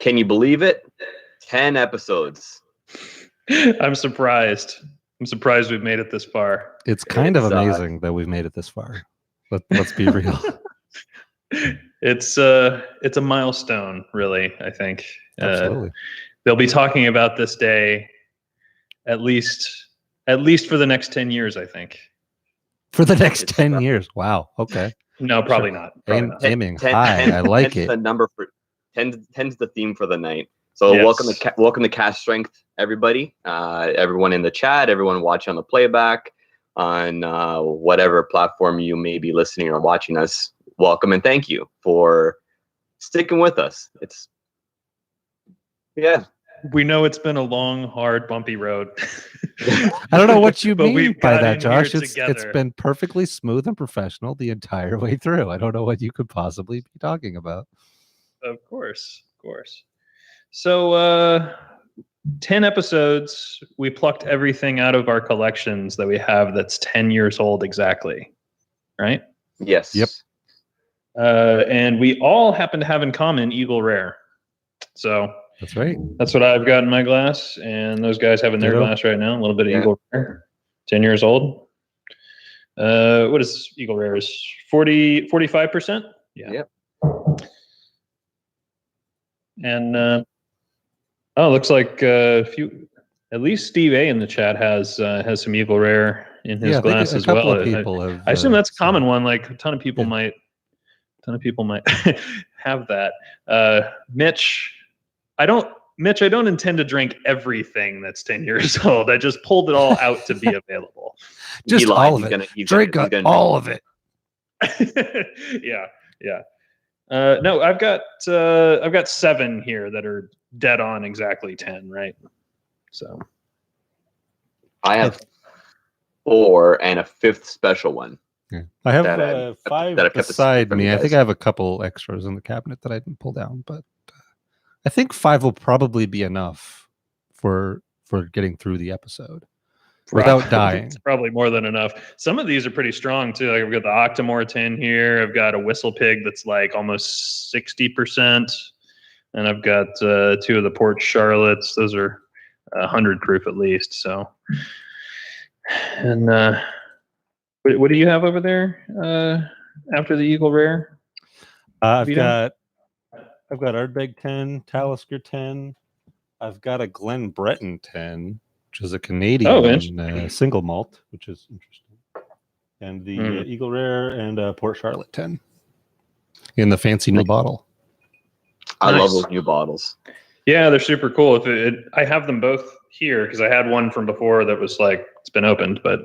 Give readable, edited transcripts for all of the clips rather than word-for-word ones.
Can you believe it? 10 episodes. I'm surprised. I'm surprised we've made it this far. It's kind of amazing that we've made it this far. Let's be real. It's a milestone, really, I think. Absolutely. They'll be talking about this day at least for the next 10 years, I think. For the next 10 years. Wow. Okay. No, probably not. Probably not. Aiming high. I like it. The number for 10's the theme for the night. So Yes. welcome to Cast Strength, everybody. Everyone in the chat, everyone watching on the playback, on whatever platform you may be listening or watching us. Welcome and thank you for sticking with us. We know it's been a long, hard, bumpy road. I don't know what you But mean we've by got that, in Josh. here It's together. been perfectly smooth and professional the entire way through. I don't know what you could possibly be talking about. Of course. So 10 episodes, we plucked everything out of our collections that we have that's 10 years old exactly, right? Yes. Yep. And we all happen to have in common Eagle Rare. So That's right. that's what I've got in my glass, and those guys have in their Ditto. glass right now. A little bit of Yeah. Eagle Rare, 10 years old. What is Eagle Rare? Is 45%? Yeah. Yep. And looks like at least Steve A in the chat has some Eagle Rare in his Yeah, I think glass a as couple well. of people have. I assume that's a seen common it. one. Like a ton of people might have that. Mitch, I don't intend to drink everything that's 10 years old. I just pulled it all out to be available. Just He lied. all of it. He's Drink gonna all of it. Yeah. No, I've got 7 here that are dead on exactly 10, right? So I have 4 and a 5th special one. Yeah. I have that I- 5 that I've kept a beside secret from me. you I think guys. I have a couple extras in the cabinet that I didn't pull down, but I think 5 will probably be enough for getting through the episode without dying. It's probably more than enough. Some of these are pretty strong too. Like I've got the Octomore 10 here. I've got a Whistle Pig that's like almost 60%, and I've got 2 of the Port Charlottes. Those are 100 proof at least. So, and what do you have over there after the Eagle Rare? I've Vito? got Ardbeg 10, Talisker 10. I've got a Glen Breton 10, which is a Canadian single malt, which is interesting. And the Eagle Rare and Port Charlotte 10 in the fancy new bottle. I Nice. love those new bottles. Yeah, they're super cool. I have them both here because I had one from before that was like it's been opened, but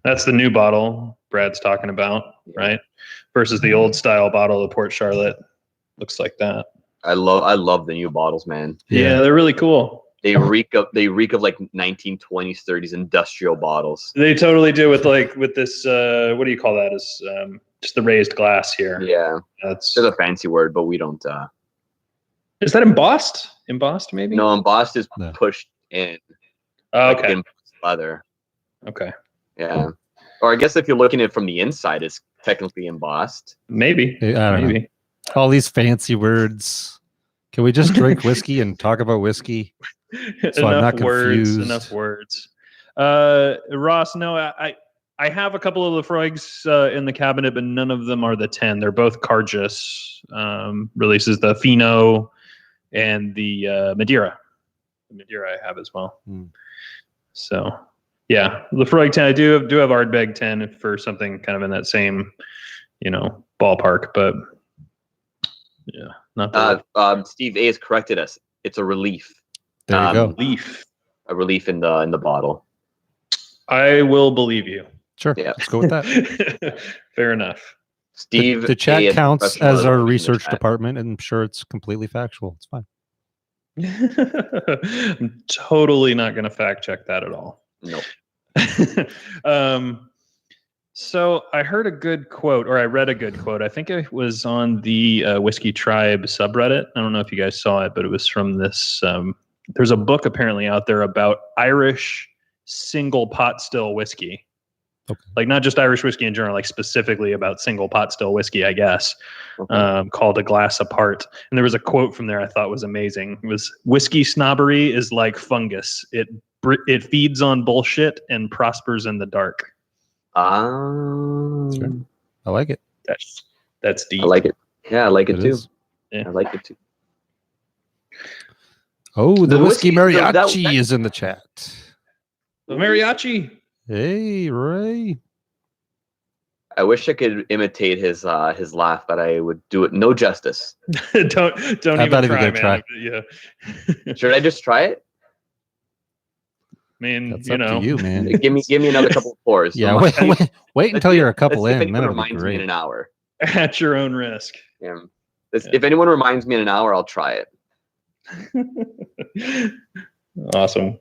that's the new bottle Brad's talking about, right? Versus the old style bottle of Port Charlotte. Looks like that. I love the new bottles, man. Yeah, they're really cool. They reek of like 1920s, 30s industrial bottles. They totally do with this what do you call that? Is just the raised glass here. Yeah, That's there's a fancy word, but we don't. Is that embossed? Embossed, maybe? No, embossed is No. pushed in. Oh, like okay. embossed leather. Okay. Yeah, or I guess if you're looking at it from the inside, it's technically embossed. Maybe. I don't know. All these fancy words. Can we just drink whiskey and talk about whiskey? So I'm not confused. Enough words. Ross, no, I have a couple of Lefroigs in the cabinet, but none of them are the 10. They're both Cargis releases, the Fino and the Madeira. The Madeira I have as well. So, yeah, Lefroy 10. I do have Ardbeg 10 for something kind of in that same, ballpark, but yeah, not Steve A has corrected us. It's a relief. There you go. Relief. A relief in the bottle. I will believe you. Sure. Yeah. Let's go with that. Fair enough. Steve, The chat A counts professional as our in the research chat. department, and I'm sure it's completely factual. It's fine. I'm totally not going to fact check that at all. Nope. So I heard a good quote, or I read a good quote. I think it was on the Whiskey Tribe subreddit. I don't know if you guys saw it, but it was from this. There's a book apparently out there about Irish single pot still whiskey. Like not just Irish whiskey in general, like specifically about single pot still whiskey, I guess, called A Glass Apart. And there was a quote from there I thought was amazing. It was, whiskey snobbery is like fungus. It feeds on bullshit and prospers in the dark. Sure. I like it. That's deep. I like it. Yeah, I like it too. Yeah. I like it too. Oh, the whiskey mariachi is in the chat. The mariachi. Hey, Ray. I wish I could imitate his laugh, but I would do it no justice. don't even try, man. Try. Yeah. Should I just try it? I mean, that's up to you, man. give me another couple of pours. Yeah, wait until you're a couple in. If anyone reminds me in an hour. At your own risk. Yeah. If anyone reminds me in an hour, I'll try it. Awesome.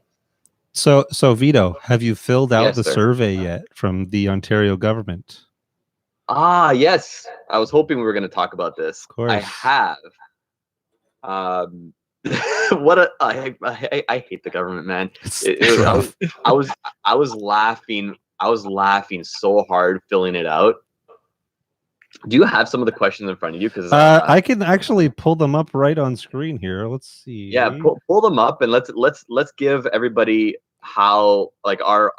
So Vito, have you filled out the survey yet from the Ontario government? Yes. I was hoping we were going to talk about this. Of course. I have. I hate the government, man. I was laughing. I was laughing so hard filling it out. Do you have some of the questions in front of you? Because I can actually pull them up right on screen here. Let's see. Yeah, pull them up and let's give everybody how like our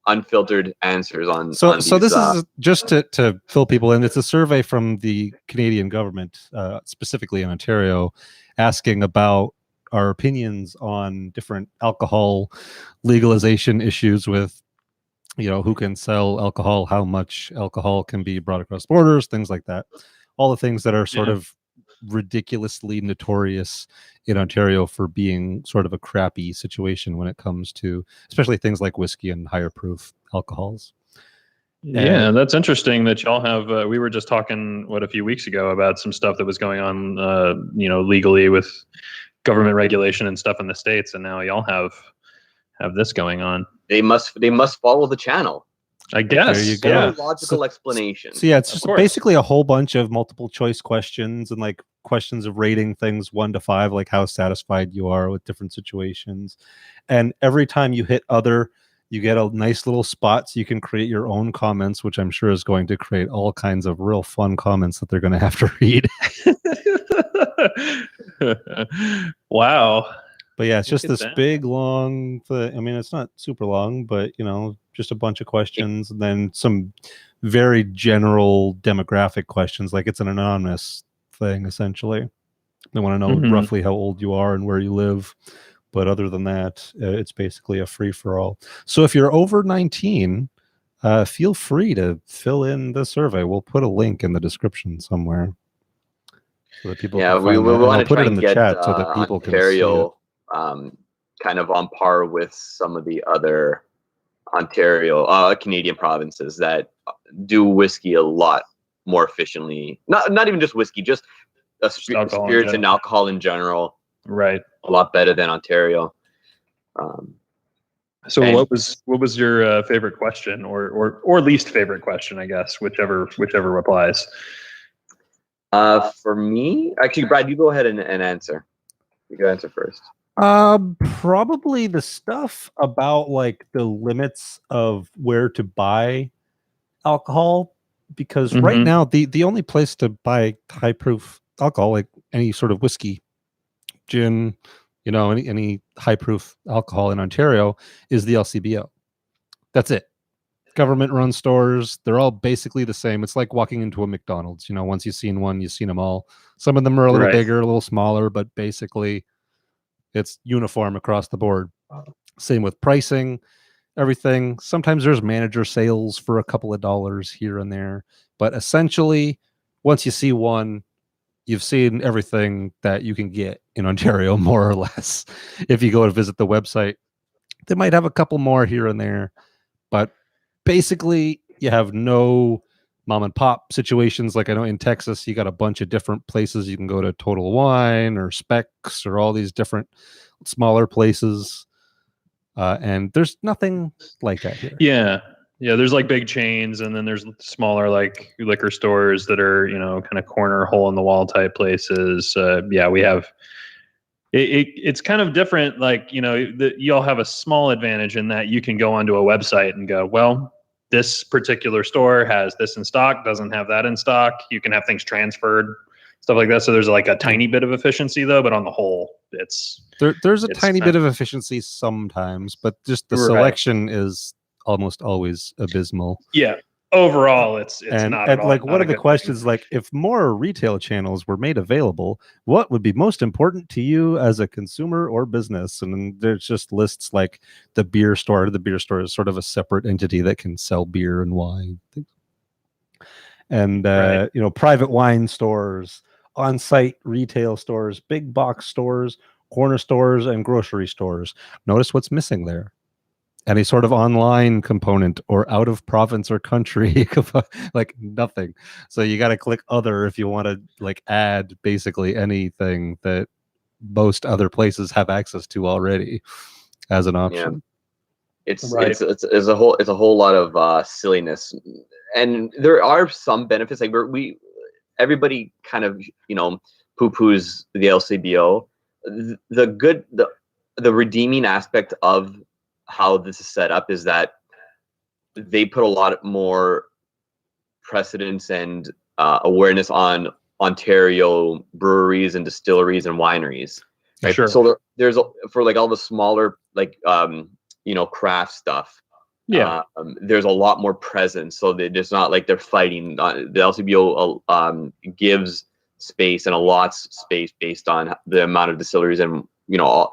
unfiltered answers on. So these, this is just to fill people in. It's a survey from the Canadian government, specifically in Ontario, asking about our opinions on different alcohol legalization issues with, who can sell alcohol, how much alcohol can be brought across borders, things like that. All the things that are sort of ridiculously notorious in Ontario for being sort of a crappy situation when it comes to, especially things like whiskey and higher proof alcohols. Yeah, that's interesting that y'all have. We were just talking a few weeks ago about some stuff that was going on, legally with government regulation and stuff in the States, and now y'all have this going on. They must follow the channel. I guess. There you go. Logical explanation. So yeah, it's just basically a whole bunch of multiple choice questions and like questions of rating things 1 to 5, like how satisfied you are with different situations. And every time you hit other, you get a nice little spot so you can create your own comments, which I'm sure is going to create all kinds of real fun comments that they're going to have to read. Wow. But yeah, it's just this big, long, it's not super long, but, just a bunch of questions and then some very general demographic questions. Like it's an anonymous thing, essentially. They want to know roughly how old you are and where you live. But other than that, it's basically a free-for-all. So if you're over 19, feel free to fill in the survey. We'll put a link in the description somewhere. So that people can we want to put try it in and the get chat so that people Ontario, can see it. Kind of on par with some of the other Canadian provinces that do whiskey a lot more efficiently. Not even just whiskey, just spirits and alcohol in general. Right. A lot better than Ontario. So what was your favorite question or least favorite question, I guess, whichever applies. For me, actually, Brad, you go ahead and answer. You go answer first. Probably the stuff about like the limits of where to buy alcohol, because right now the only place to buy high proof alcohol, like any sort of whiskey, gin, any high proof alcohol in Ontario, is the LCBO. That's it. Government run stores, they're all basically the same. It's like walking into a McDonald's. Once you've seen one, you've seen them all. Some of them are a little bigger, a little smaller, but basically it's uniform across the board. Same with pricing, everything. Sometimes there's manager sales for a couple of dollars here and there, but essentially once you see one, you've seen everything that you can get in Ontario, more or less. If you go to visit the website, they might have a couple more here and there, but basically you have no mom and pop situations. Like I know in Texas, you got a bunch of different places. You can go to Total Wine or Specs or all these different smaller places. And there's nothing like that here. Yeah. Yeah. There's like big chains, and then there's smaller like liquor stores that are, kind of corner hole in the wall type places. Yeah, we have It's kind of different. Like, you'll have a small advantage in that you can go onto a website and go, well, this particular store has this in stock, doesn't have that in stock. You can have things transferred, stuff like that. So there's like a tiny bit of efficiency though, but on the whole, there's a tiny bit of efficiency sometimes, but just the selection is almost always abysmal. Yeah. Overall, it's not at all. Like one of the questions, like if more retail channels were made available, what would be most important to you as a consumer or business? And then there's just lists like the beer store. The beer store is sort of a separate entity that can sell beer and wine, and private wine stores, on-site retail stores, big box stores, corner stores, and grocery stores. Notice what's missing there. Any sort of online component or out of province or country, like nothing. So you got to click other if you want to like add basically anything that most other places have access to already as an option. Yeah. It's a whole lot of silliness, and there are some benefits. Like everybody kind of poo-poos the LCBO. The redeeming aspect of how this is set up is that they put a lot more precedence and awareness on Ontario breweries and distilleries and wineries. Right? Sure. So there's for like all the smaller like craft stuff. Yeah. There's a lot more presence, so it's not like they're fighting. The LCBO gives space and allots space based on the amount of distilleries and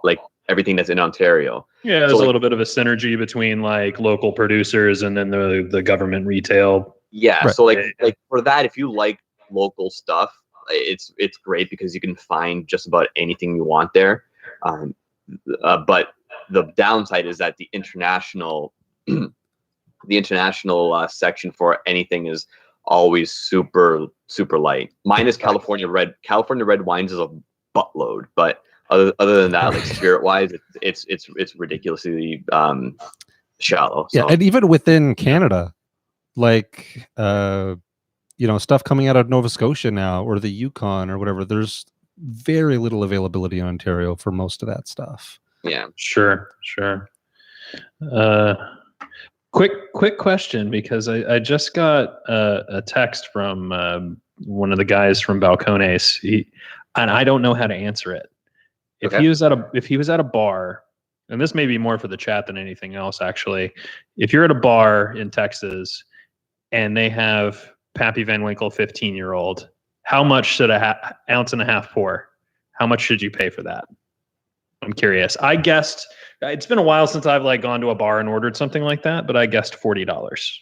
like everything that's in Ontario. Yeah, there's a little bit of a synergy between like local producers and then the government retail. Yeah, right. So like for that, if you like local stuff, it's great because you can find just about anything you want there. But the downside is that the international section for anything is always super light. Mine is California Red. California Red wines is a buttload, but other than that, like spirit wise, it's ridiculously shallow. So. Yeah, and even within Canada, like stuff coming out of Nova Scotia now or the Yukon or whatever, there's very little availability in Ontario for most of that stuff. Yeah, sure. Quick question, because I just got a text from one of the guys from Balcones, and I don't know how to answer it. If he was at a bar, and this may be more for the chat than anything else, actually. If you're at a bar in Texas and they have Pappy Van Winkle 15-year-old, how much should a ounce and a half pour? How much should you pay for that? I'm curious. I guessed, it's been a while since I've like gone to a bar and ordered something like that, but I guessed $40.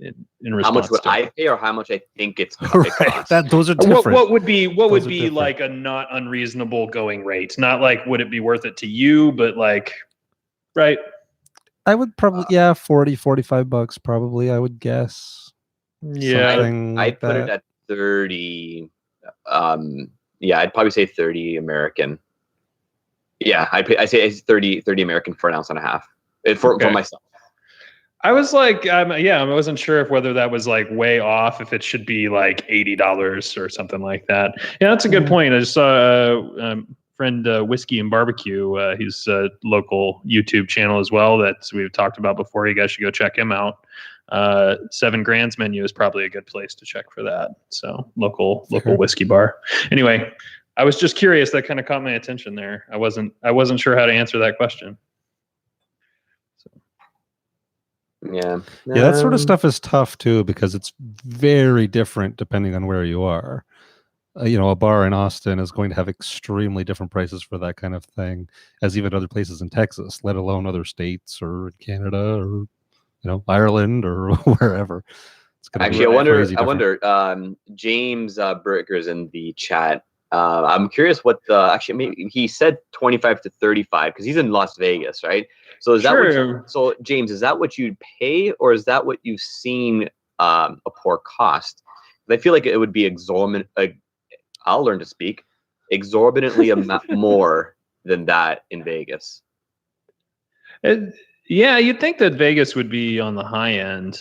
In response, how much would I pay, or how much I think it costs? Those are different. What would be like a not unreasonable going rate? Not like would it be worth it to you, but like, right? I would probably $40-$45 probably. I would guess. Yeah, I'd put it at 30. I'd probably say 30 American. Yeah, I say it's 30 American for an ounce and a half for myself. I was like, I wasn't sure whether that was like way off, if it should be like $80 or something like that. Yeah, that's a good point. I just saw friend Whiskey and Barbecue. He's a local YouTube channel as well that we've talked about before. You guys should go check him out. 7 Grand's Menu is probably a good place to check for that. So local whiskey bar. Anyway, I was just curious. That kind of caught my attention there. I wasn't sure how to answer that question. Yeah, that sort of stuff is tough too, because it's very different depending on where you are. A bar in Austin is going to have extremely different prices for that kind of thing as even other places in Texas, let alone other states or Canada or Ireland or wherever. It's actually, I wonder. James Bricker is in the chat. I'm curious what maybe he said 25 to 35 because he's in Las Vegas, right? So is that so James, is that what you'd pay, or is that what you've seen a pour cost? I feel like it would be exorbitant. I'll learn to speak exorbitantly more than that in Vegas. Yeah, you'd think that Vegas would be on the high end.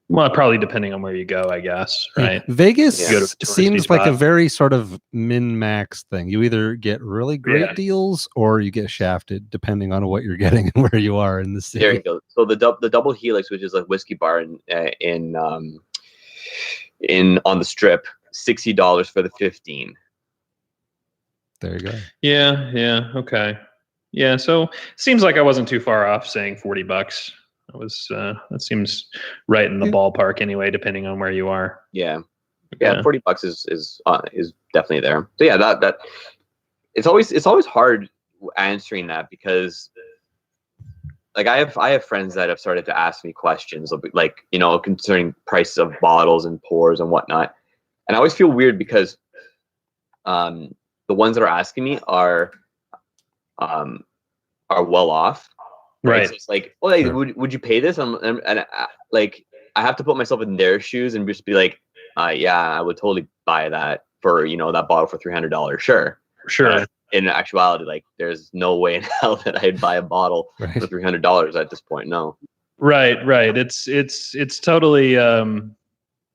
Well, probably depending on where you go, I guess, right? Vegas You go to a touristy seems like a spot. very sort of min-max thing. You either get really great Yeah. deals or you get shafted, depending on what you're getting and where you are in the city. There you go. So the double helix, which is like whiskey bar in on the strip, $60 for the 15. There you go. Yeah. Okay. Yeah. So seems like I wasn't too far off saying $40. That was that seems right in the ballpark anyway, depending on where you are. Yeah. $40 is definitely there. So yeah, that it's always hard answering that, because like I have friends that have started to ask me questions like, concerning prices of bottles and pours and whatnot, and I always feel weird because the ones that are asking me are well off, right? So it's like, well, hey, would you pay this? And like I have to put myself in their shoes and just be like, yeah, I would totally buy that for that bottle for $300. Sure. In actuality, like there's no way in hell that I'd buy a bottle for $300 at this point. No. Right. It's totally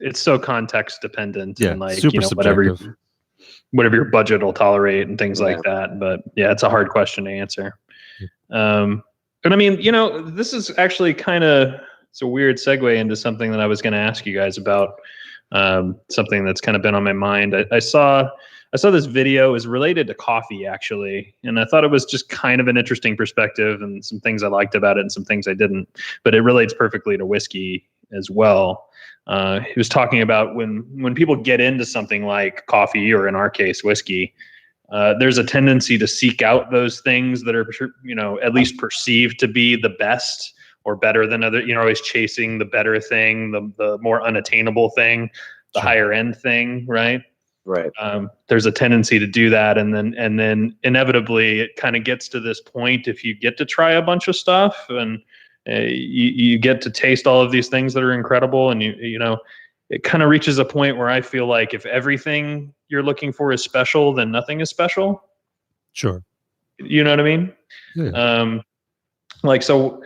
it's so context dependent, and like super subjective. whatever your budget will tolerate and things like that. But yeah, it's a hard question to answer. But I mean, this is actually it's a weird segue into something that I was going to ask you guys about. Something that's kind of been on my mind. I saw this video. It was related to coffee, actually, and I thought it was just kind of an interesting perspective, and some things I liked about it and some things I didn't. But it relates perfectly to whiskey as well. He was talking about when people get into something like coffee, or in our case, whiskey, there's a tendency to seek out those things that are, at least perceived to be the best or better than other. You're always chasing the better thing, the more unattainable thing, the higher end thing, right? Right. There's a tendency to do that, and then inevitably it kind of gets to this point. If you get to try a bunch of stuff and you get to taste all of these things that are incredible, and it kind of reaches a point where I feel like if everything you're looking for is special, then nothing is special. Sure. You know what I mean? Yeah. So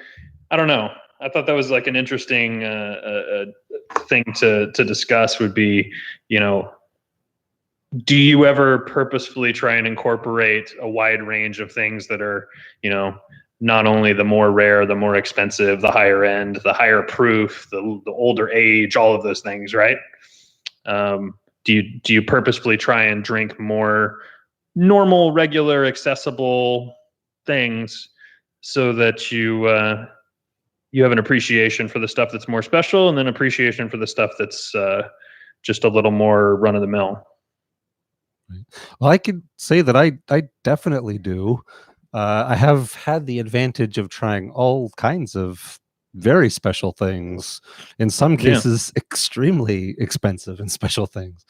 I don't know. I thought that was like an interesting thing to discuss. Would be, do you ever purposefully try and incorporate a wide range of things that are, not only the more rare, the more expensive, the higher end, the higher proof, the older age, all of those things, right? Do you purposefully try and drink more normal, regular, accessible things so that you have an appreciation for the stuff that's more special, and then appreciation for the stuff that's just a little more run of the mill? Well, I could say that I definitely do. I have had the advantage of trying all kinds of very special things, in some cases extremely expensive and special things,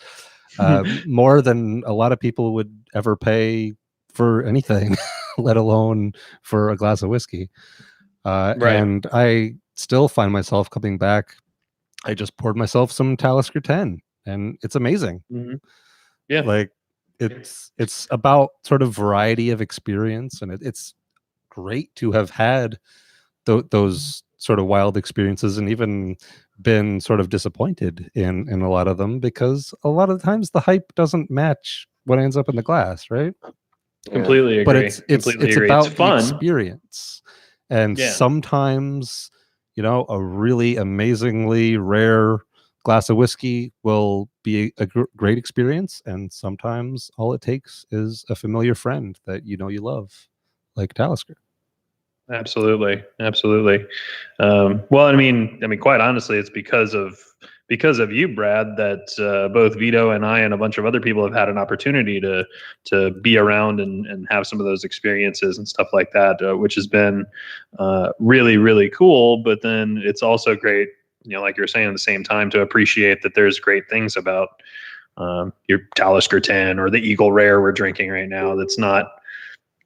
more than a lot of people would ever pay for anything, let alone for a glass of whiskey. And I still find myself coming back. I just poured myself some Talisker 10, and it's amazing. Mm-hmm. Yeah. Like it's about sort of variety of experience, and it's great to have had those sort of wild experiences, and even been sort of disappointed in a lot of them, because a lot of times the hype doesn't match what ends up in the glass, right? Completely agree. But it's about the experience, and sometimes a really amazingly rare glass of whiskey will be a great experience, and sometimes all it takes is a familiar friend that you love, like Talisker. Absolutely. Well, I mean, quite honestly, it's because of you, Brad, that both Vito and I and a bunch of other people have had an opportunity to be around and have some of those experiences and stuff like that, which has been really, really cool. But then it's also great, like you're saying, at the same time, to appreciate that there's great things about your Talisker 10 or the Eagle Rare we're drinking right now. That's not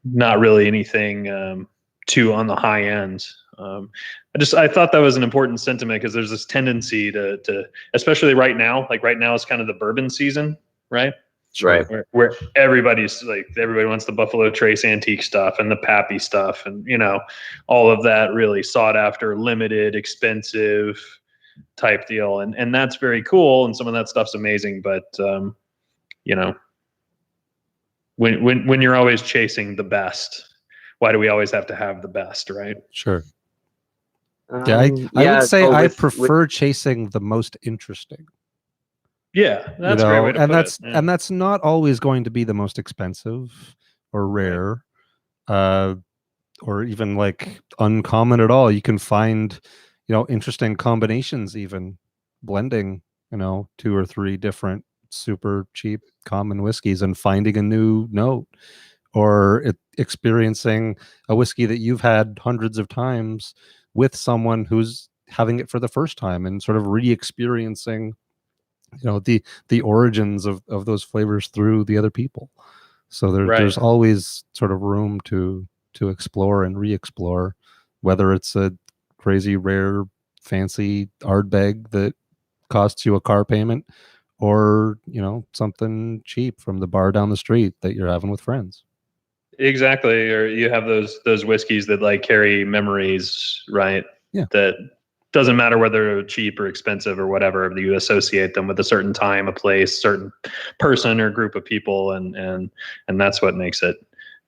really anything too on the high end. I thought that was an important sentiment, because there's this tendency to, especially right now, like right now is kind of the bourbon season, right? Right. Where everybody wants the Buffalo Trace antique stuff and the Pappy stuff, and all of that really sought after, limited, expensive, type deal, and that's very cool, and some of that stuff's amazing. But you know, when you're always chasing the best, why do we always have to have the best, right? Sure. I would say so I prefer chasing the most interesting. Yeah, that's a great way to and put that's it. Yeah. and that's not always going to be the most expensive or rare, or even like uncommon at all. You can find, interesting combinations, even blending, 2 or 3 different super cheap common whiskeys and finding a new note, or experiencing a whiskey that you've had hundreds of times with someone who's having it for the first time and sort of re-experiencing the origins of those flavors through the other people. So there's always sort of room to explore and re-explore, whether it's a crazy rare fancy Ardbeg that costs you a car payment, or something cheap from the bar down the street that you're having with friends. Exactly. Or you have those whiskeys that like carry memories, right? Yeah. That doesn't matter whether they're cheap or expensive or whatever, you associate them with a certain time, a place, certain person or group of people, and that's what makes it,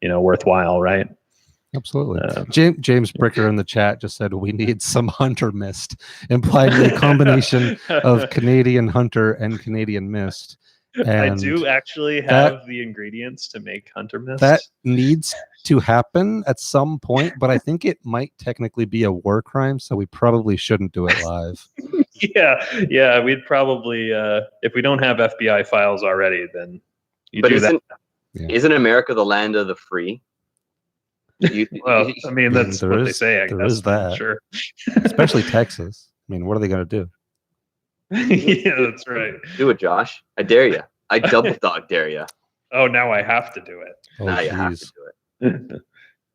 worthwhile, right? Absolutely. James Bricker in the chat just said we need some Hunter Mist, implying a combination of Canadian Hunter and Canadian Mist. And I do actually have the ingredients to make Hunter Mist. That needs to happen at some point, but I think it might technically be a war crime, so we probably shouldn't do it live. Yeah, we'd probably, if we don't have FBI files already, then isn't America the land of the free? Well, I mean, that's what they say, I guess. There is that. Sure. Especially Texas. I mean, what are they going to do? Yeah, that's right. Do it, Josh. I dare you. I double dog dare you. Oh, now I have to do it. Now you have to do it.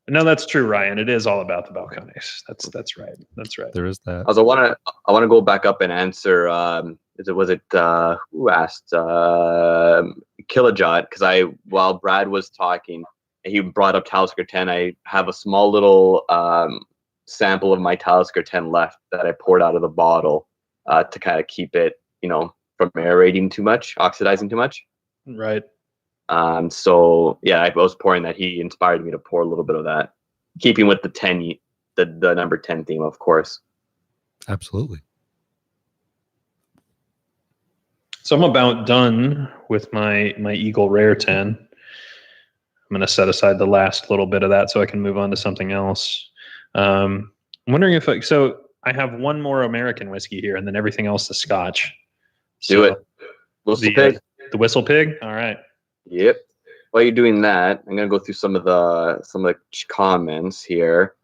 No, that's true, Ryan. It is all about the balcones. That's right. That's right. There is that. I want to go back up and answer. Who asked Kilojot? Because while Brad was talking, he brought up Talisker 10. I have a small little sample of my Talisker 10 left that I poured out of the bottle to kind of keep it, from aerating too much, oxidizing too much. Right. So yeah, I was pouring that. He inspired me to pour a little bit of that, keeping with the 10, the number 10 theme, of course. Absolutely. So I'm about done with my Eagle Rare 10. I'm going to set aside the last little bit of that so I can move on to something else. I'm wondering if I have one more American whiskey here, and then everything else is Scotch. Do it. Whistle Pig. The Whistle Pig. All right. Yep. While you're doing that, I'm gonna go through some of the comments here.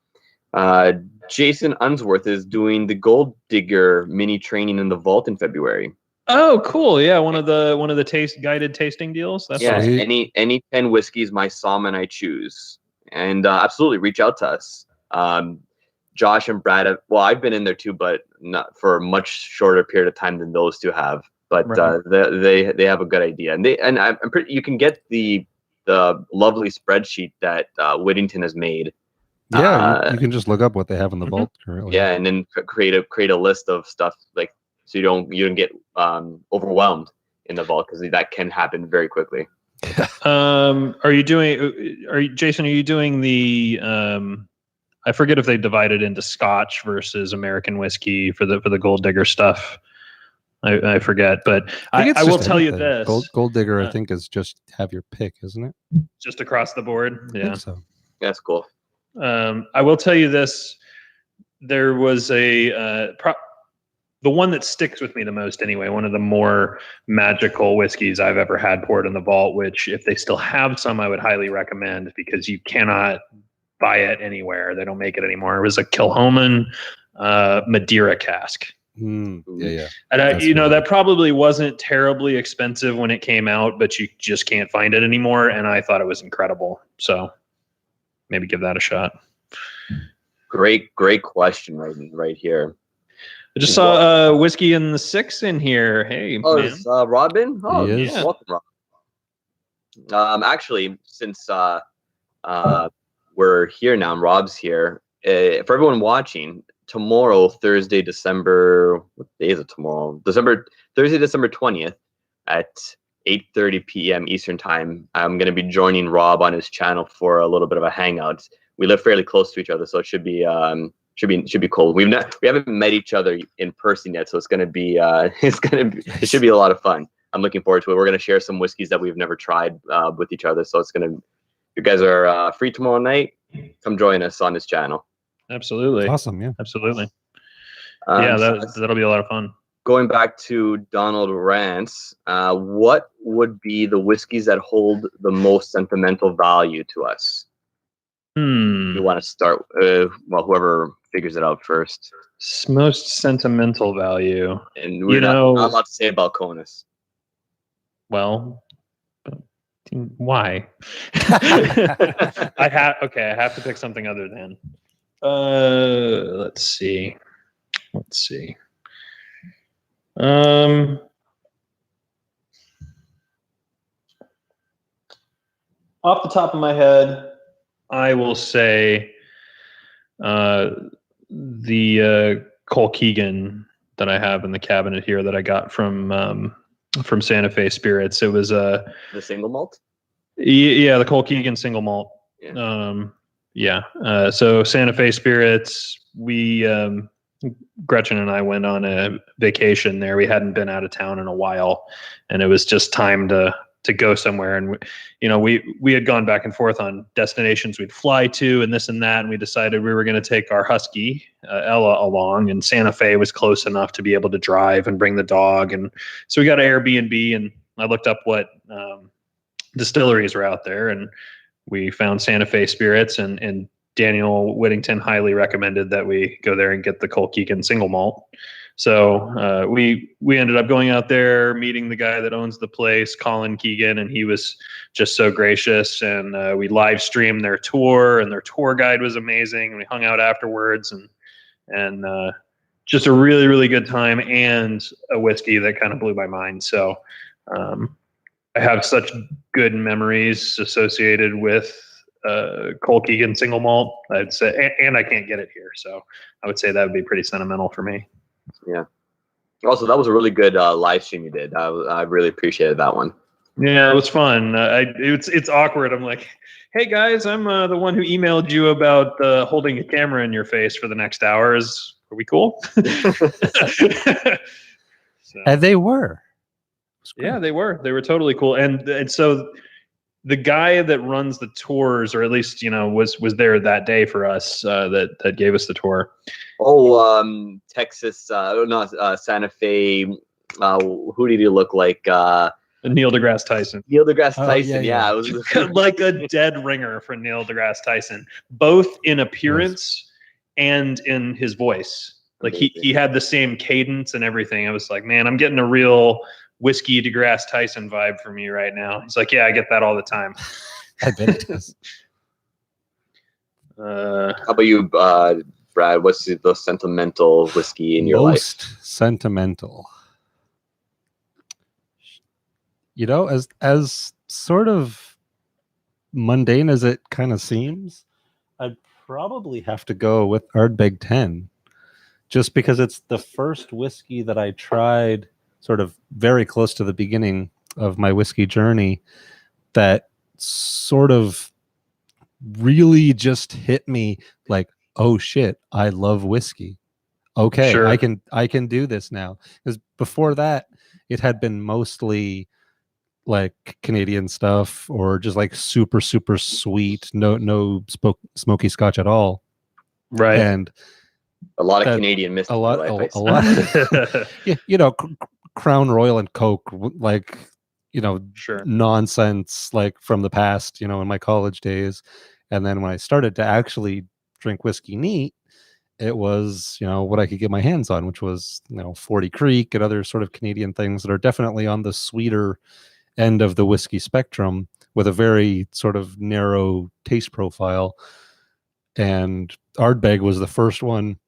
Jason Unsworth is doing the Gold Digger mini training in the vault in February. Oh, cool! Yeah, one of the guided tasting deals. That's awesome. Any 10 whiskeys my Somm I choose, and absolutely reach out to us. Josh and Brad I've been in there too, but not for a much shorter period of time than those two have. But right. They have a good idea, and I'm pretty. You can get the lovely spreadsheet that Whittington has made. Yeah, you can just look up what they have in the vault currently. Yeah, and then create a list of stuff so you don't get overwhelmed in the vault, because that can happen very quickly. Jason? Are you doing the? I forget if they divided into Scotch versus American whiskey for the Gold Digger stuff. I forget, but I will tell you this: Gold Digger, I think, is just have your pick, isn't it? Just across the board. Yeah, I think so. That's cool. I will tell you this: there was the one that sticks with me the most, anyway. One of the more magical whiskeys I've ever had poured in the vault. Which, if they still have some, I would highly recommend, because you cannot buy it anywhere. They don't make it anymore. It was a Kilchoman Madeira cask. Yeah. And that probably wasn't terribly expensive when it came out, but you just can't find it anymore. And I thought it was incredible. So maybe give that a shot. Great question right here. I just saw Whiskey in the 6 in here. Hey, man. Is Robin? Oh, yeah. Welcome, Rob. Actually, since we're here now and Rob's here, for everyone watching, tomorrow, Thursday, what day is it tomorrow? Thursday, December 20th at 8:30 p.m. Eastern time. I'm going to be joining Rob on his channel for a little bit of a hangout. We live fairly close to each other, so it should be cool. We haven't met each other in person yet, so it should be a lot of fun. I'm looking forward to it. We're going to share some whiskeys that we've never tried with each other, so you guys are free tomorrow night, come join us on this channel. Absolutely. Awesome. Yeah. Absolutely. That'll be a lot of fun. Going back to Donald Rance, what would be the whiskeys that hold the most sentimental value to us? You want to start? Whoever figures it out first. Most sentimental value, and we're not a lot to say about Conus. Well, why? I have to pick something other than. Let's see. Off the top of my head, I will say the Cole Keegan that I have in the cabinet here that I got from Santa Fe Spirits. It was the single malt. Yeah, the Cole Keegan single malt. Yeah. So Santa Fe Spirits, we Gretchen and I went on a vacation there. We hadn't been out of town in a while, and it was just time to go somewhere. And we had gone back and forth on destinations we'd fly to and this and that, and we decided we were going to take our husky Ella along, and Santa Fe was close enough to be able to drive and bring the dog. And so we got an Airbnb, and I looked up what distilleries were out there, and we found Santa Fe Spirits, and Daniel Whittington highly recommended that we go there and get the Cole Keegan single malt. So we ended up going out there, meeting the guy that owns the place, Colin Keegan, and he was just so gracious. And we live streamed their tour, and their tour guide was amazing. And we hung out afterwards, and just a really, really good time, and a whiskey that kind of blew my mind. So I have such good memories associated with Cole Keegan single malt, I'd say, and I can't get it here, so I would say that would be pretty sentimental for me. Yeah. Also, that was a really good live stream you did. I really appreciated that one. Yeah, it was fun. It's awkward. I'm like, hey guys, I'm the one who emailed you about holding a camera in your face for the next hours. Are we cool? And they were. Yeah, they were. They were totally cool. And so the guy that runs the tours, or at least was there that day for us, that gave us the tour. Texas, Santa Fe. Who did he look like? Neil deGrasse Tyson. Neil deGrasse Tyson. Yeah. It was like a dead ringer for Neil deGrasse Tyson, both in appearance and in his voice. Like he had the same cadence and everything. I was like, man, I'm getting a real whiskey deGrasse Tyson vibe from you right now. He's like, yeah, I get that all the time. I bet it does. How about you, Brad? What's the sentimental whiskey in your life? Most sentimental. As sort of mundane as it kind of seems, I'd probably have to go with Ardbeg 10, just because it's the first whiskey that I tried sort of very close to the beginning of my whiskey journey that sort of really just hit me like, oh shit, I love whiskey. Okay, sure. I can do this now. Because before that, it had been mostly like Canadian stuff, or just like super, super sweet, no smoky Scotch at all. Right. And a lot of Canadian mist. A lot. Yeah, Crown Royal and Coke, like, sure, nonsense, like from the past, in my college days. And then when I started to actually drink whiskey neat, it was, what I could get my hands on, which was, 40 Creek and other sort of Canadian things that are definitely on the sweeter end of the whiskey spectrum, with a very sort of narrow taste profile. And Ardbeg was the first one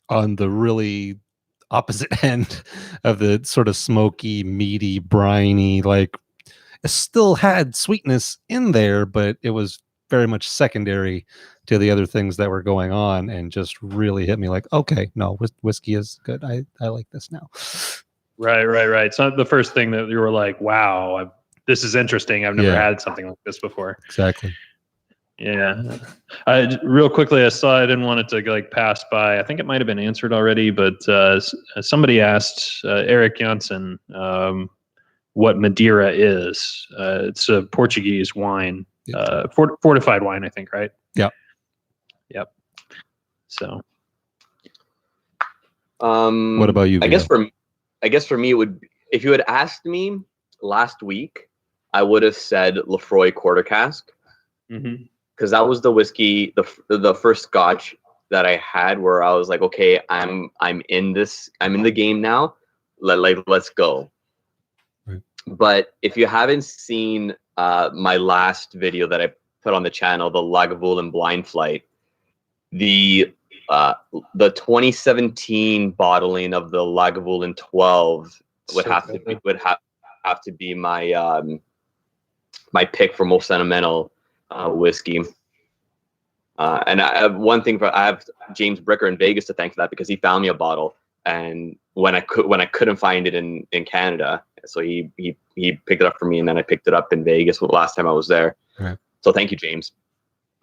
on the really opposite end of the sort of smoky, meaty, briny, like it still had sweetness in there, but it was very much secondary to the other things that were going on, and just really hit me like, okay, no, whiskey is good. I like this now. Right. It's not the first thing that you were like, wow, this is interesting. I've never had something like this before. Exactly. Yeah. Real quickly, I saw I didn't want it to like pass by. I think it might have been answered already, but somebody asked Eric Janssen what Madeira is. It's a Portuguese wine, fortified wine, I think, right? Yep. So, what about you? I guess for me, it would, if you had asked me last week, I would have said Lefroy Quarter Cask, because that was the whiskey, the first Scotch that I had where I was like, okay, I'm in the game now. Let's go. Right. But if you haven't seen my last video that I put on the channel, the Lagavulin Blind Flight, the 2017 bottling of the Lagavulin 12 would have to be my my pick for most sentimental whiskey. And I have James Bricker in Vegas to thank for that, because he found me a bottle, and when I couldn't find it in Canada, so he picked it up for me, and then I picked it up in Vegas last time I was there. Right. So thank you, James.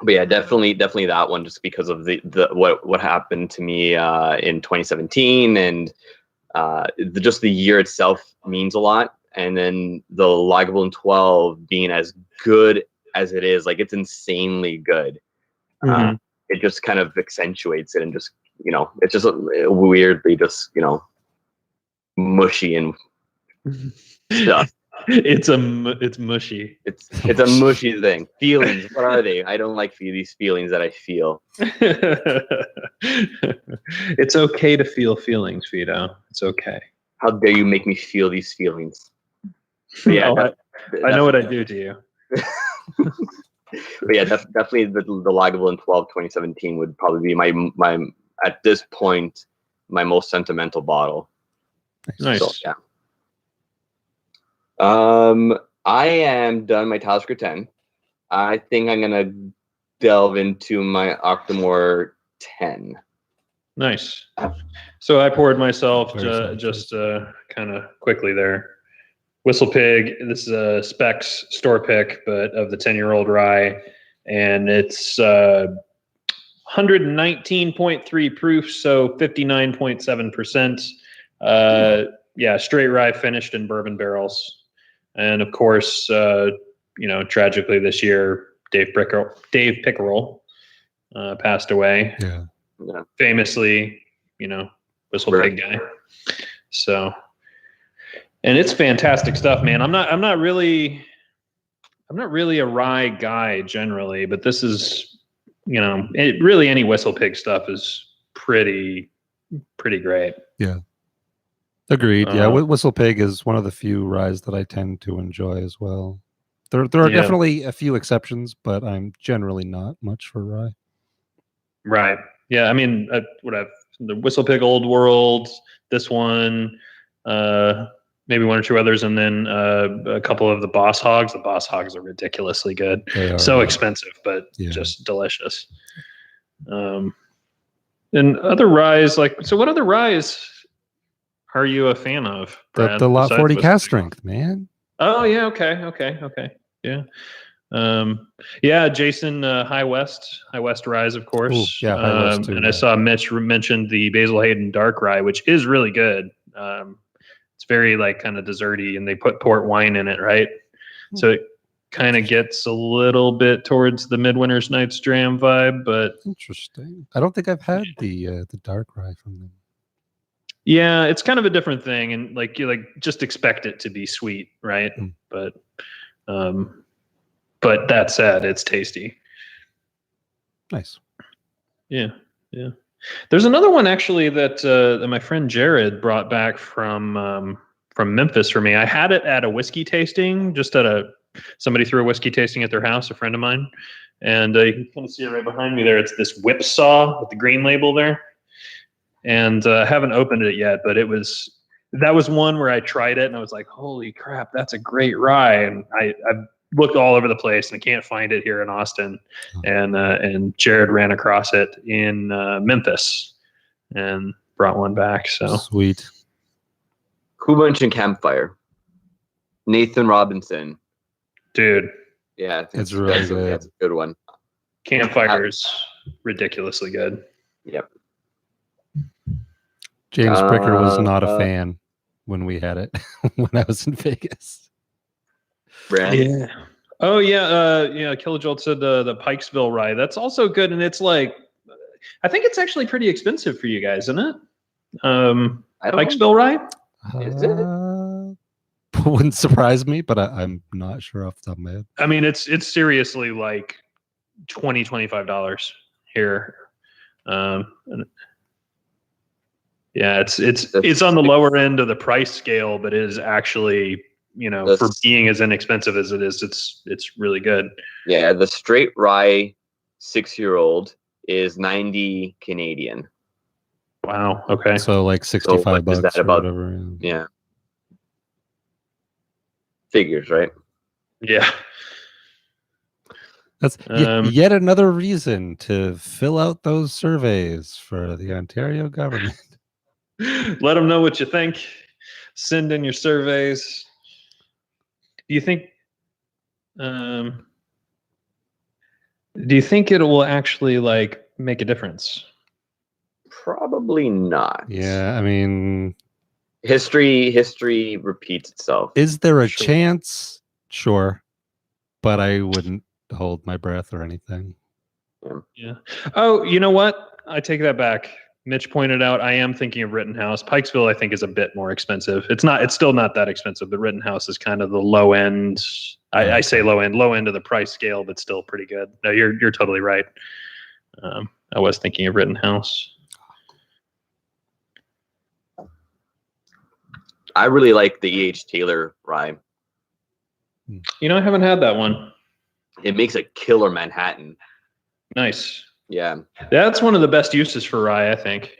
But yeah, definitely that one, just because of the what happened to me in 2017, and just the year itself means a lot. And then the Lagavulin 12 being as good as it is, like, it's insanely good. It just kind of accentuates it, and just, it's just weirdly just, mushy and stuff. It's mushy. It's a mushy thing. Feelings, what are they? I don't like these feelings that I feel. It's okay to feel feelings, Vito. It's okay. How dare you make me feel these feelings? But yeah, I know what I do to you. But yeah, definitely the Lagavulin 12 2017 would probably be my at this point my most sentimental bottle. Nice. So, yeah. I am done my Talisker 10. I think I'm gonna delve into my Octomore 10. Nice. So I poured myself just kind of quickly there. Whistle Pig. This is a Specs store pick, but of the 10-year-old rye, and it's 119.3 proof, so 59.7%. Yeah, straight rye finished in bourbon barrels. And of course, tragically this year, Dave Pickerel passed away. Yeah. Famously, Whistle Pig guy. So, and it's fantastic stuff, man. I'm not really a rye guy generally, but this is, really any Whistle Pig stuff is pretty great. Yeah. Agreed. Yeah, Whistle Pig is one of the few ryes that I tend to enjoy as well. There are definitely a few exceptions, but I'm generally not much for rye. Right. Yeah. I mean, the Whistle Pig Old World, this one, maybe one or two others, and then a couple of the Boss Hogs. The Boss Hogs are ridiculously good. They are, so expensive, but just delicious. And other ryes, so what other ryes are you a fan of, Brad? The Lot 40 cast strength, man. Oh yeah, okay. Yeah. Jason, High West Ryes, of course. Ooh, yeah, High West too. And I saw Mitch mentioned the Basil Hayden Dark Rye, which is really good. It's very kind of desserty, and they put port wine in it, right? So it kind of gets a little bit towards the Midwinter's Night's Dram vibe, but interesting. I don't think I've had the Dark Rye from them. Yeah, it's kind of a different thing, and you just expect it to be sweet, right? But that said, it's tasty. Nice. Yeah. There's another one actually that my friend Jared brought back from Memphis for me. I had it at a whiskey tasting, somebody threw a whiskey tasting at their house, a friend of mine, and you can kind of see it right behind me there. It's this Whipsaw with the green label there. And I haven't opened it yet, but that was one where I tried it and I was like, holy crap, that's a great rye. And looked all over the place and I can't find it here in Austin. And Jared ran across it in Memphis and brought one back. So sweet. Who mentioned Campfire? Nathan Robinson. Dude. Yeah, it's really good. That's a good one. Campfire's ridiculously good. Yep. James Bricker was not a fan when we had it when I was in Vegas. Brand? Yeah. Oh yeah. Kilojolt said the Pikesville rye. That's also good, and it's like, I think it's actually pretty expensive for you guys, isn't it? Pikesville rye. Is it? Wouldn't surprise me, but I'm not sure off the top of my head. I mean, it's seriously like $25 here. Yeah, it's on the lower end of the price scale, but it is actually, for being as inexpensive as it is, it's really good. Yeah, the straight rye 6-year-old is 90 Canadian. Wow. Okay. So like $65 is that or about? whatever. Yeah. Figures, right? Yeah. That's yet another reason to fill out those surveys for the Ontario government. Let them know what you think. Send in your surveys. Do you think it will actually like make a difference? Probably not. Yeah, I mean, history repeats itself. Is there a chance? Sure, but I wouldn't hold my breath or anything. Yeah. Oh, you know what? I take that back. Mitch pointed out I am thinking of Rittenhouse. Pikesville, I think, is a bit more expensive. It's still not that expensive, but Rittenhouse is kind of the low end. I say low end of the price scale, but still pretty good. No, you're totally right. I was thinking of Rittenhouse. I really like the E.H. Taylor rye. I haven't had that one. It makes a killer Manhattan. Nice. Yeah. That's one of the best uses for rye, I think.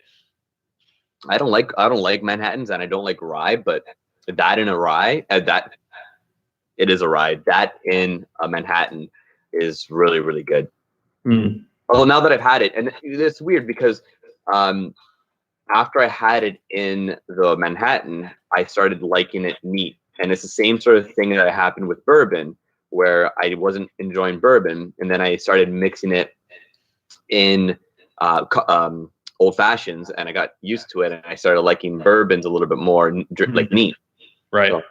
I don't like Manhattans and I don't like rye, but that in a rye, it is a rye. That in a Manhattan is really, really good. Mm. Although now that I've had it, and it's weird because after I had it in the Manhattan, I started liking it neat. And it's the same sort of thing that happened with bourbon, where I wasn't enjoying bourbon, and then I started mixing it in old fashions, and I got used to it, and I started liking bourbons a little bit more, like neat. Right. So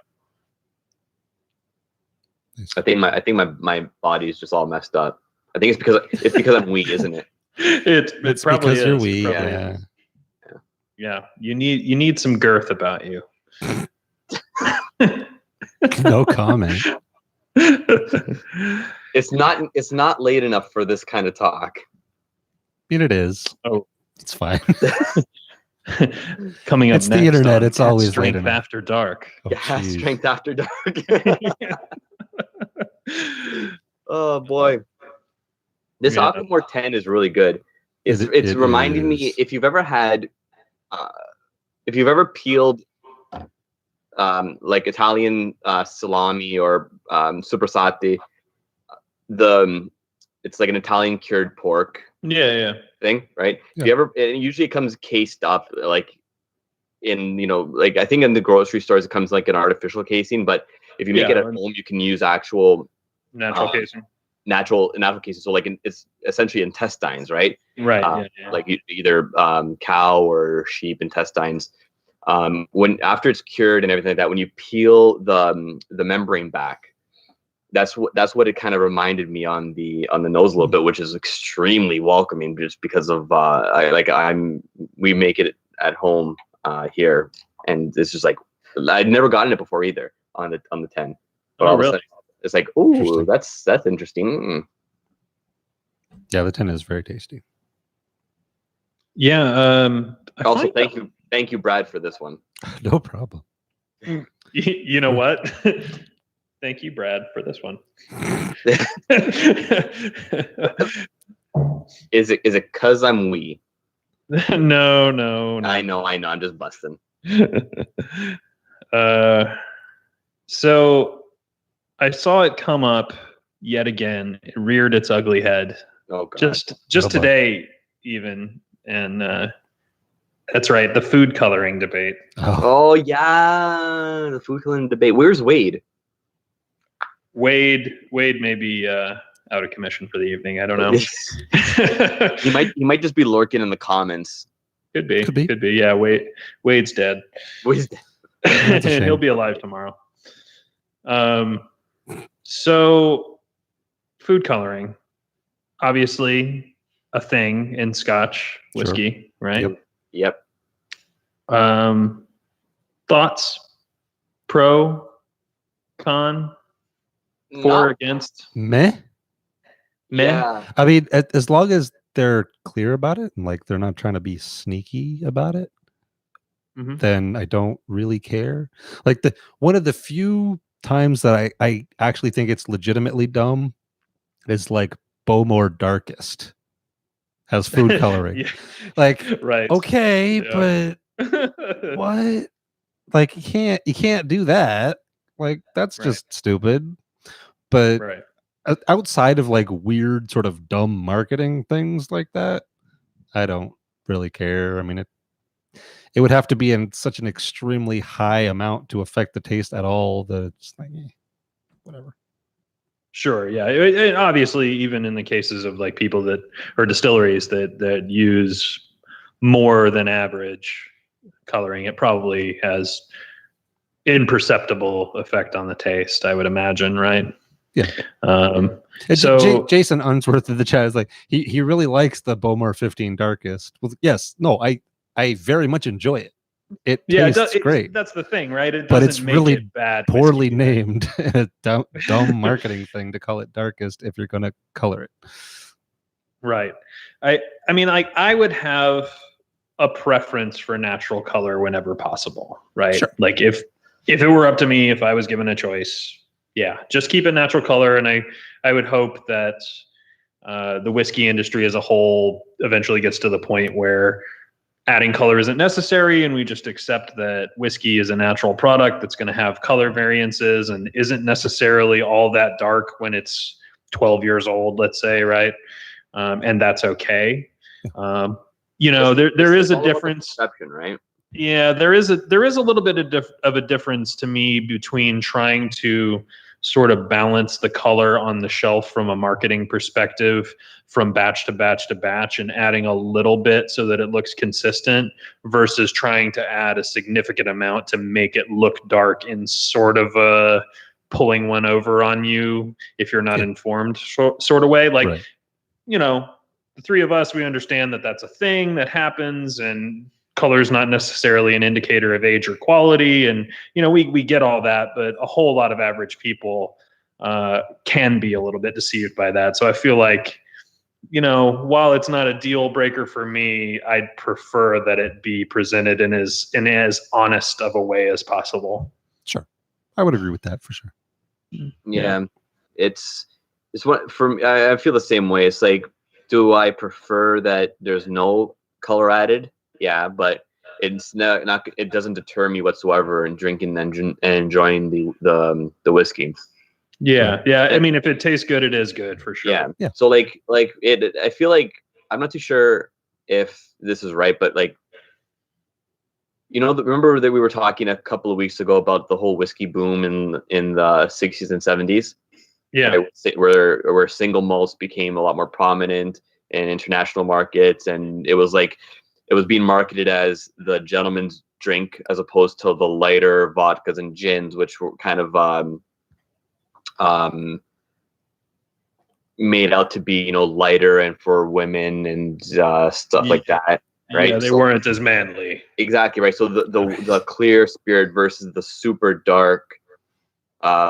I think my body is just all messed up. I think it's because I'm weak, isn't it? It's probably because you're weak. Yeah. You need some girth about you. No comment. It's not late enough for this kind of talk. I mean, it is. Oh, it's fine. Coming up it's next, the internet. It's always Strength late enough. After Dark. Oh, yeah, geez. Strength After Dark. Oh boy, this Aquamore 10 is really good. It's reminding me, if you've ever had, if you've ever peeled like Italian salami or supersati, it's like an Italian cured pork. Yeah. Thing, right? Yeah. If you ever, it usually comes cased up, like in, like I think in the grocery stores it comes like an artificial casing, but if you make it at home, you can use actual natural casing. Natural casing. So like it's essentially intestines, right? Right. Like either cow or sheep intestines. After it's cured and everything like that, when you peel the membrane back, that's what it kind of reminded me on the nose a little bit, which is extremely welcoming, just because of we make it at home here, and it's just like I'd never gotten it before either on the 10. But all of a sudden it's like, ooh, that's interesting. Mm. Yeah, the 10 is very tasty. Yeah. Also, thank you, Brad, for this one. No problem. You know what? Thank you, Brad, for this one. Is it cause I'm wee? No. I know. I'm just busting. So I saw it come up yet again. It reared its ugly head. Oh God. Just today, even, and that's right, the food coloring debate. Oh yeah, the food coloring debate. Where's Wade? Wade may be out of commission for the evening. I don't know. He might just be lurking in the comments. Could be. Yeah, Wade's dead. Wade's dead. He'll be alive tomorrow. So food coloring, obviously a thing in Scotch whiskey, right? Yep. Thoughts? Pro, con, for, against? Meh. Yeah. I mean, as long as they're clear about it and like they're not trying to be sneaky about it, then I don't really care. Like one of the few times that I actually think it's legitimately dumb is like Bowmore Darkest has food coloring. Like, right. Okay, but what? Like you can't do that. Like that's just stupid. But outside of like weird sort of dumb marketing things like that, I don't really care. I mean, it would have to be in such an extremely high amount to affect the taste at all that it's like, whatever. Sure. Yeah. It obviously, even in the cases of like people that or distilleries that use more than average coloring, it probably has imperceptible effect on the taste, I would imagine. Right. Yeah. So Jason Unsworth of the chat is like, he really likes the Bowmore 15 Darkest. Well, yes. No, I very much enjoy it. It tastes great. That's the thing, right? But it's really it bad poorly whiskey, named. A dumb marketing thing to call it Darkest if you're going to color it. Right. I mean, I would have a preference for natural color whenever possible, right? Sure. Like if it were up to me, if I was given a choice, yeah, just keep it natural color. And I would hope that the whiskey industry as a whole eventually gets to the point where adding color isn't necessary, and we just accept that whiskey is a natural product that's going to have color variances and isn't necessarily all that dark when it's 12 years old, let's say, right? And that's okay. There is a difference. Perception, right? Yeah, there is a little bit of a difference to me between trying to sort of balance the color on the shelf from a marketing perspective from batch to batch to batch and adding a little bit so that it looks consistent versus trying to add a significant amount to make it look dark in sort of a pulling one over on you if you're not informed sort of way. Like, the three of us, we understand that that's a thing that happens, and color is not necessarily an indicator of age or quality. And, we get all that, but a whole lot of average people can be a little bit deceived by that. So I feel like, while it's not a deal breaker for me, I'd prefer that it be presented in as honest of a way as possible. Sure. I would agree with that for sure. Yeah. It's what for me, I feel the same way. It's like, do I prefer that there's no color added? Yeah, but it's not it doesn't deter me whatsoever in drinking and enjoying the whiskey. Yeah. I mean, if it tastes good, it is good for sure. Yeah. So like it, I feel like I'm not too sure if this is right, but like, remember that we were talking a couple of weeks ago about the whole whiskey boom in the 60s and 70s. Yeah. Right? Where single malts became a lot more prominent in international markets, and it was being marketed as the gentleman's drink as opposed to the lighter vodkas and gins, which were kind of made out to be lighter and for women and stuff like that. Right? Yeah, they weren't as manly. Exactly right. So the clear spirit versus the super dark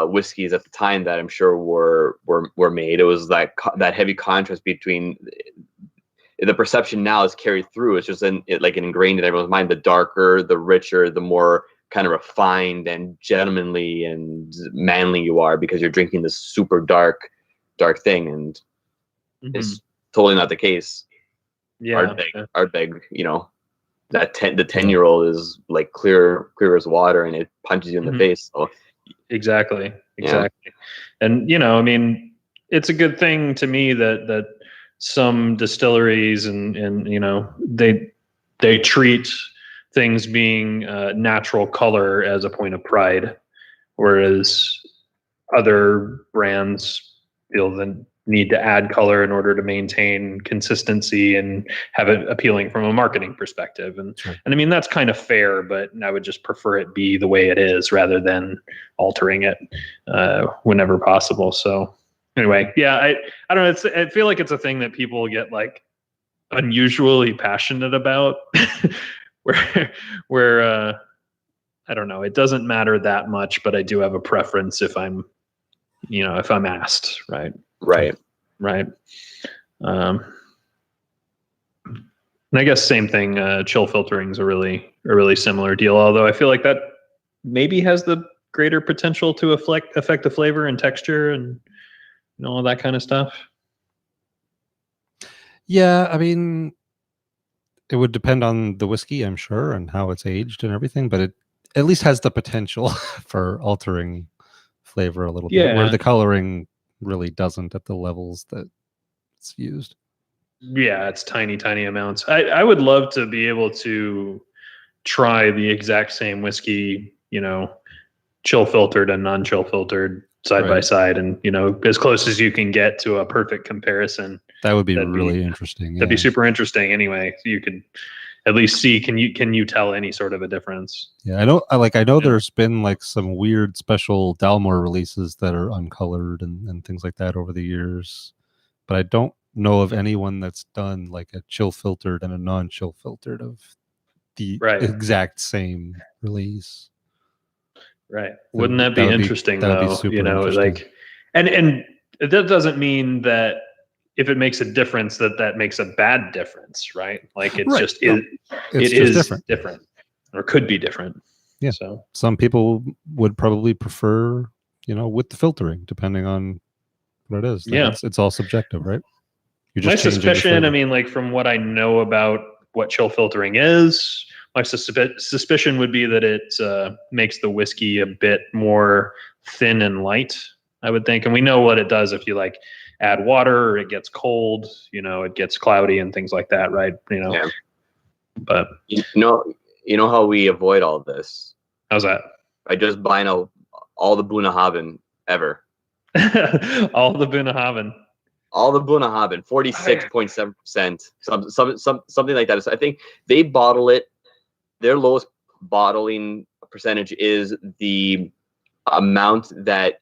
whiskeys at the time that I'm sure were made. It was like that heavy contrast between the perception now is carried through. It's just ingrained in everyone's mind. The darker, the richer, the more kind of refined and gentlemanly and manly you are because you're drinking this super dark thing, and it's totally not the case. Yeah, Ardbeg, that the 10-year-old is like clear as water, and it punches you in the face. So exactly. exactly. And I mean, it's a good thing to me that some distilleries and they treat things being natural color as a point of pride, whereas other brands feel the need to add color in order to maintain consistency and have it appealing from a marketing perspective. And I mean, that's kind of fair, but I would just prefer it be the way it is rather than altering it whenever possible. So anyway, yeah, I don't know. I feel like it's a thing that people get like unusually passionate about where I don't know, it doesn't matter that much, but I do have a preference if I'm asked, right. And I guess same thing. Chill filtering is a really similar deal. Although I feel like that maybe has the greater potential to affect the flavor and texture and all that kind of stuff. Yeah, I mean, it would depend on the whiskey, I'm sure, and how it's aged and everything. But it at least has the potential for altering flavor a little bit, where the coloring really doesn't at the levels that it's used. Yeah, it's tiny amounts. I would love to be able to try the exact same whiskey, chill filtered and non-chill filtered side by side, and as close as you can get to a perfect comparison. That would be really interesting. That'd be super interesting. Anyway, so you could at least see, can you tell any sort of a difference? Yeah, I know there's been like some weird special Dalmore releases that are uncolored and things like that over the years, but I don't know of anyone that's done like a chill filtered and a non-chill filtered of the exact same release. Right. Wouldn't that be interesting though? Be super interesting. Like, and that doesn't mean that if it makes a difference that makes a bad difference, right? Like it just is different or could be different. Yeah. So some people would probably prefer, with the filtering, depending on what it is. Yeah. It's all subjective, right? My suspicion, I mean, like from what I know about what chill filtering is, my suspicion would be that it makes the whiskey a bit more thin and light, I would think. And we know what it does if you like add water or it gets cold, it gets cloudy and things like that, right? Yeah. But you know how we avoid all this? How's that? By just buying all the Bunnahabhain ever. All the Bunnahabhain. All the Bunnahabhain, 46.7%, something like that. So I think they bottle it. Their lowest bottling percentage is the amount that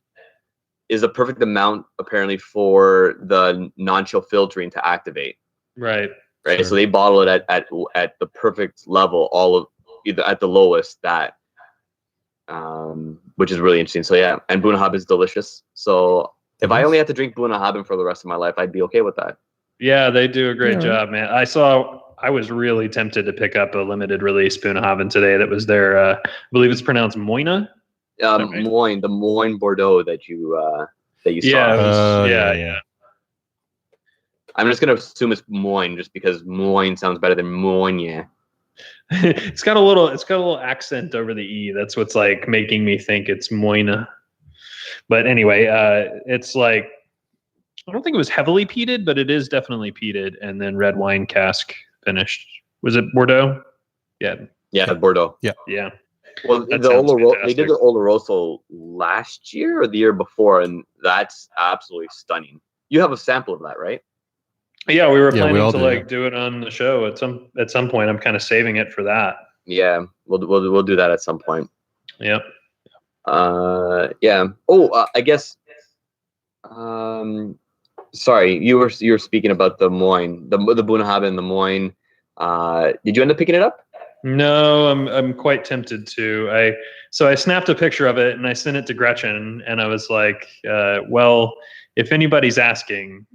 is the perfect amount, apparently, for the non-chill filtering to activate. Right. Sure. So they bottle it at the perfect level, either at the lowest that, which is really interesting. So yeah, and Bunnahabhain is delicious. So if I only had to drink Bunnahabhain for the rest of my life, I'd be okay with that. Yeah, they do a great job, man. I was really tempted to pick up a limited release Bunnahabhain today. That was their, I believe it's pronounced Moina. Moine, the Moine Bordeaux that you saw. Yeah. I'm just gonna assume it's Moine, just because Moine sounds better than Moine. It's got a little accent over the E. That's what's like making me think it's Moina. But anyway, it's like, I don't think it was heavily peated, but it is definitely peated, and then red wine cask finished. Was it Bordeaux? Yeah, Bordeaux. Yeah. Well, they did the Oloroso last year or the year before, and that's absolutely stunning. You have a sample of that, right? Yeah, we were planning to do it on the show at some point. I'm kind of saving it for that. Yeah, we'll do that at some point. Yep. Yeah. Oh, I guess. Sorry, you were speaking about the Moine, the Bunnahabhain and the Moine. Did you end up picking it up? No, I'm quite tempted to. I snapped a picture of it and I sent it to Gretchen, and I was like, well, if anybody's asking,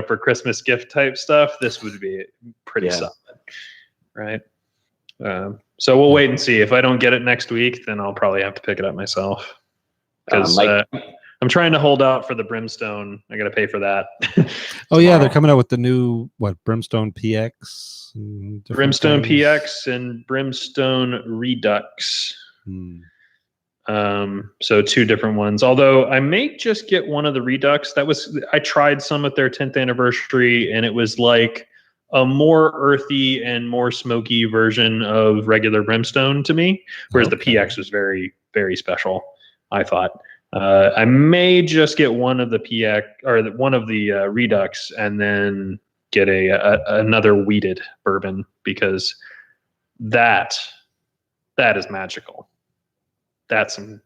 for Christmas gift type stuff, this would be pretty solid, right? So we'll wait and see. If I don't get it next week, then I'll probably have to pick it up myself. Because I'm trying to hold out for the Brimstone. I got to pay for that. Oh yeah, they're coming out with the new Brimstone PX. Brimstone PX and Brimstone Redux. So 2 different ones. Although I may just get one of the Redux. I tried some at their 10th anniversary, and it was like a more earthy and more smoky version of regular Brimstone to me, whereas the PX was very, very special, I thought. I may just get one of the PX or one of the Redux, and then get another wheated bourbon, because that is magical. That's some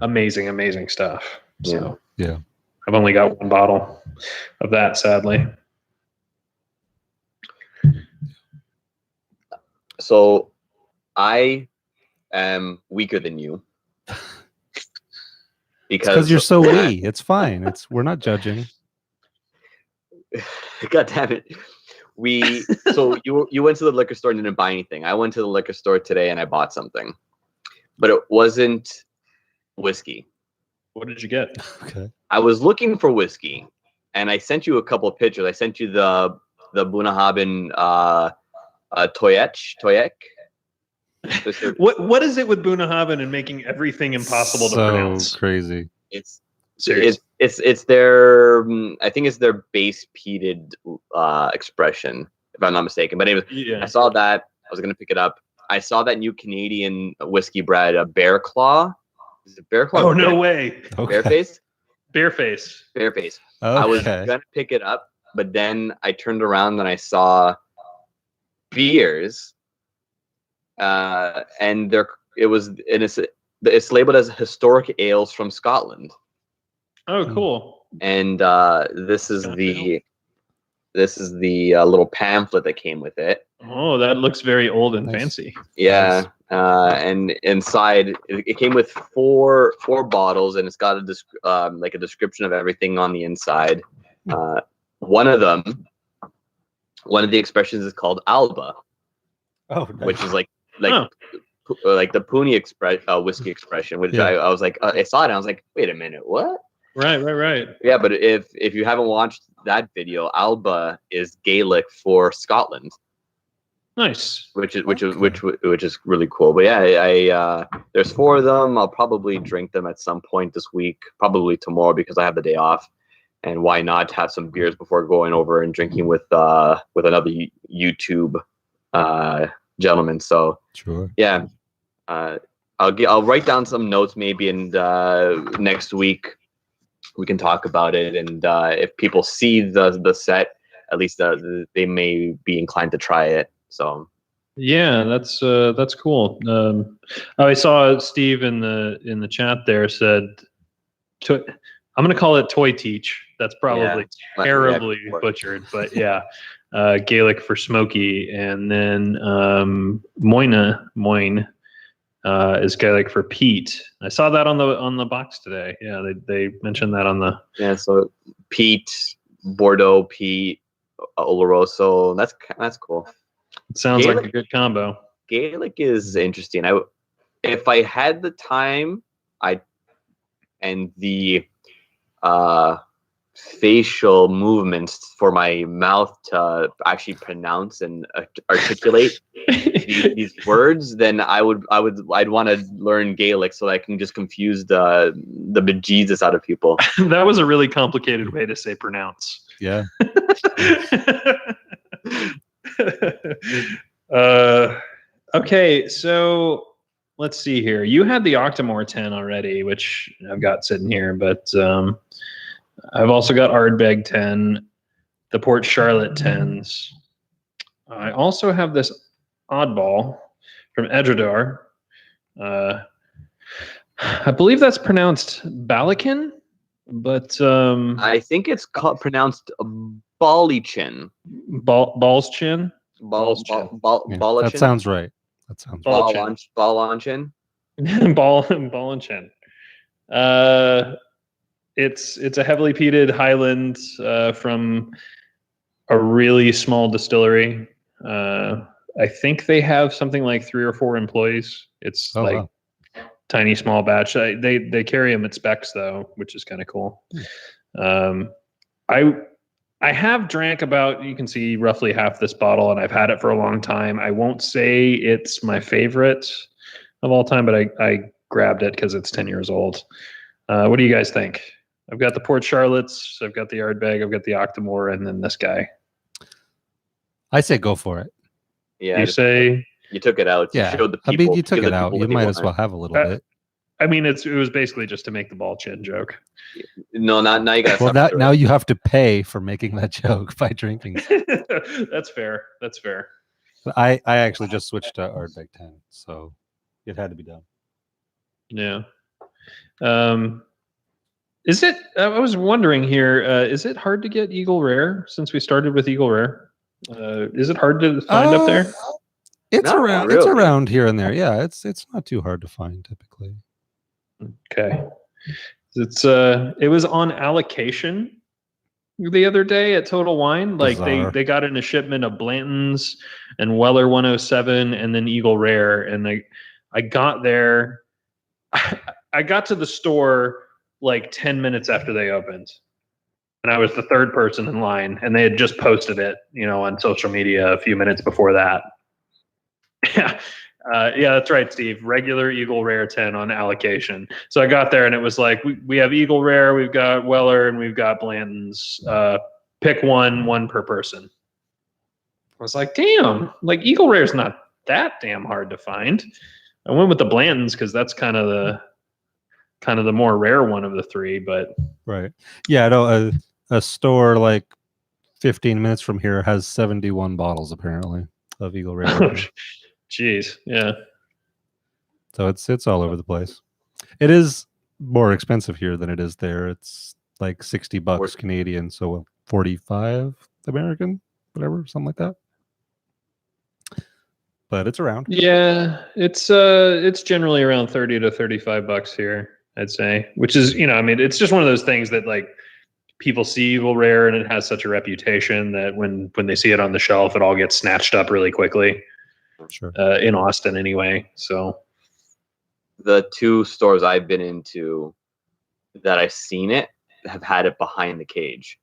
amazing stuff. So yeah. I've only got 1 bottle of that, sadly. So I am weaker than you. Because you're so wee. It's fine. We're not judging. God damn it. So you went to the liquor store and didn't buy anything. I went to the liquor store today and I bought something. But it wasn't whiskey. What did you get? Okay. I was looking for whiskey, and I sent you a couple of pictures. I sent you the Bunnahabhain Toyek. What is it with Bunnahabhain and making everything impossible to pronounce? So crazy. It's serious. It's their, I think it's their base peated expression, if I'm not mistaken. But anyways, I saw that. I was gonna pick it up. I saw that new Canadian whiskey brand, Bear Claw. Is it Bear Claw? Oh, no way. Okay. Bareface? Bareface. Bareface. Okay. I was gonna pick it up, but then I turned around and I saw beers, and it's labeled as historic ales from Scotland. Oh, cool. And this is the little pamphlet that came with it. Oh, that looks very old and fancy. Yeah. And inside it came with four bottles, and it's got a description of everything on the inside. One of the expressions is called Alba. Oh, nice. Which is like the Puni whiskey expression, which I was like, I saw it and I was like, wait a minute, what? Right. Yeah, but if you haven't watched that video, Alba is Gaelic for Scotland. Nice. Which is really cool. But yeah, there's 4 of them. I'll probably drink them at some point this week, probably tomorrow because I have the day off. And why not have some beers before going over and drinking with another YouTube gentleman? So sure. Yeah, I'll write down some notes maybe, and next week we can talk about it. And if people see the set, at least they may be inclined to try it. So yeah, that's cool. I saw Steve in the chat there said, I'm going to call it Toy Teach. That's probably terribly butchered, but yeah, Gaelic for smoky, and then Moine is Gaelic for peat. I saw that on the box today. Yeah, they mentioned that on the So peat, Bordeaux peat, Oloroso. That's cool. It sounds like a good combo. Gaelic is interesting. If I had the time, and the facial movements for my mouth to actually pronounce and articulate these words, then I'd want to learn Gaelic so that I can just confuse the bejesus out of people. That was a really complicated way to say pronounce. Yeah. Okay, so let's see here. You had the Octomore 10 already, which I've got sitting here, but I've also got Ardbeg 10, the Port Charlotte 10s. I also have this oddball from Edredor. I believe that's pronounced Balakin, but I think it's pronounced Ballichin. Balls chin. That sounds right. That sounds right. Ballanchin. Ball and chin. It's a heavily peated Highland from a really small distillery. I think they have something like 3 or 4 employees. It's tiny, small batch. They carry them at specs though, which is kind of cool. I have drank about, you can see, roughly half this bottle, and I've had it for a long time. I won't say it's my favorite of all time, but I grabbed it because it's 10 years old. What do you guys think? I've got the Port Charlottes, I've got the Ardbeg, I've got the Octomore, and then this guy. I say go for it. Yeah. You say you took it out. Yeah. You showed the people. You took it out. You might as well have a little bit. I mean, it was basically just to make the ball chin joke. No, now you got. Well, now you have to pay for making that joke by drinking. That's fair. That's fair. I actually just switched to Ardbeg 10, so it had to be done. Yeah. Is it? I was wondering here. Is it hard to get Eagle Rare since we started with Eagle Rare? Is it hard to find up there? It's around. Really. It's around here and there. Yeah, it's not too hard to find typically. Okay. It was on allocation the other day at Total Wine. Like they got in a shipment of Blanton's and Weller 107 and then Eagle Rare, and I got there. I got to the store like 10 minutes after they opened, and I was the third person in line, and they had just posted it, on social media a few minutes before that. Yeah. Yeah, that's right, Steve. Regular Eagle Rare 10 on allocation. So I got there and it was like, we have Eagle Rare, we've got Weller, and we've got Blanton's. Pick one per person. I was like, damn, like Eagle Rare is not that damn hard to find. I went with the Blanton's because that's kind of the more rare one of the three. But right, yeah, no, a store like 15 minutes from here has 71 bottles apparently of Eagle Rare. Jeez, yeah. So it's all over the place. It is more expensive here than it is there. It's like $60 Canadian, so 45 American, whatever, something like that. But it's around. Yeah, it's generally around $30 to $35 here, I'd say. Which is, it's just one of those things that like people see Eagle Rare and it has such a reputation that when they see it on the shelf, it all gets snatched up really quickly. Sure. In Austin anyway. So the two stores I've been into that I've seen it have had it behind the cage.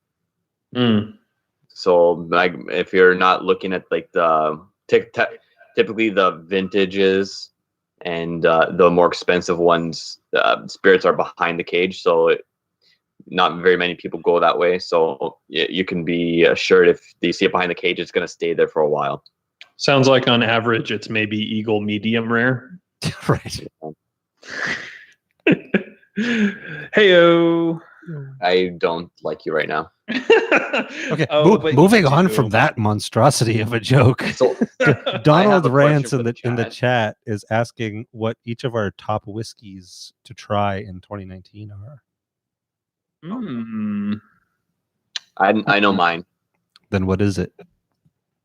So like if you're not looking at like the typically the vintages and the more expensive ones, spirits are behind the cage. So not very many people go that way. So you can be assured if you see it behind the cage, it's going to stay there for a while. Sounds like on average, it's maybe Eagle medium rare. Right. Heyo. I don't like you right now. Okay, moving on from that monstrosity of a joke. So, Donald Rance in the chat is asking what each of our top whiskeys to try in 2019 are. I know mine. Then what is it?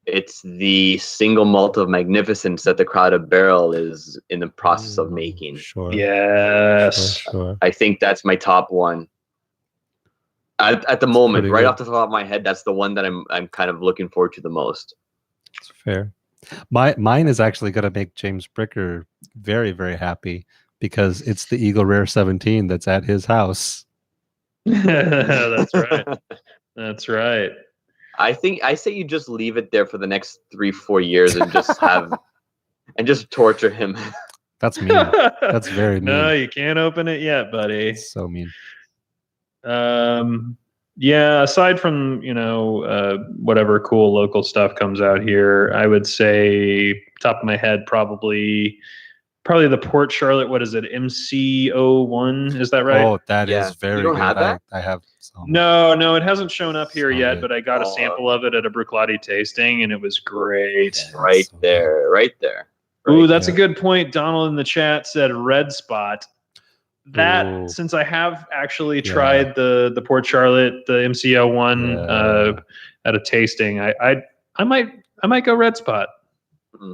It's the single malt of magnificence that the Crowded Barrel is in the process of making. Sure. Yes. Sure. I think that's my top one. At the moment, right off the top of my head, that's the one that I'm kind of looking forward to the most. That's fair. Mine is actually going to make James Bricker very, very happy because it's the Eagle Rare 17 that's at his house. That's right. That's right. I say you just leave it there for the next 3-4 years and just just torture him. That's mean. That's very mean. No, you can't open it yet, buddy. That's so mean. Yeah, aside from, whatever cool local stuff comes out here, I would say top of my head, probably the Port Charlotte. What is it? MC01. Is that right? Oh, that is very good. Have that? I have some. No, it hasn't shown up here yet, but I got a sample of it at a Bruichladdich tasting and it was great. Right there. Ooh, that's a good point. Donald in the chat said Red Spot. That, since I have actually tried the Port Charlotte, the MCO one at a tasting, I might go Red Spot. Mm-hmm.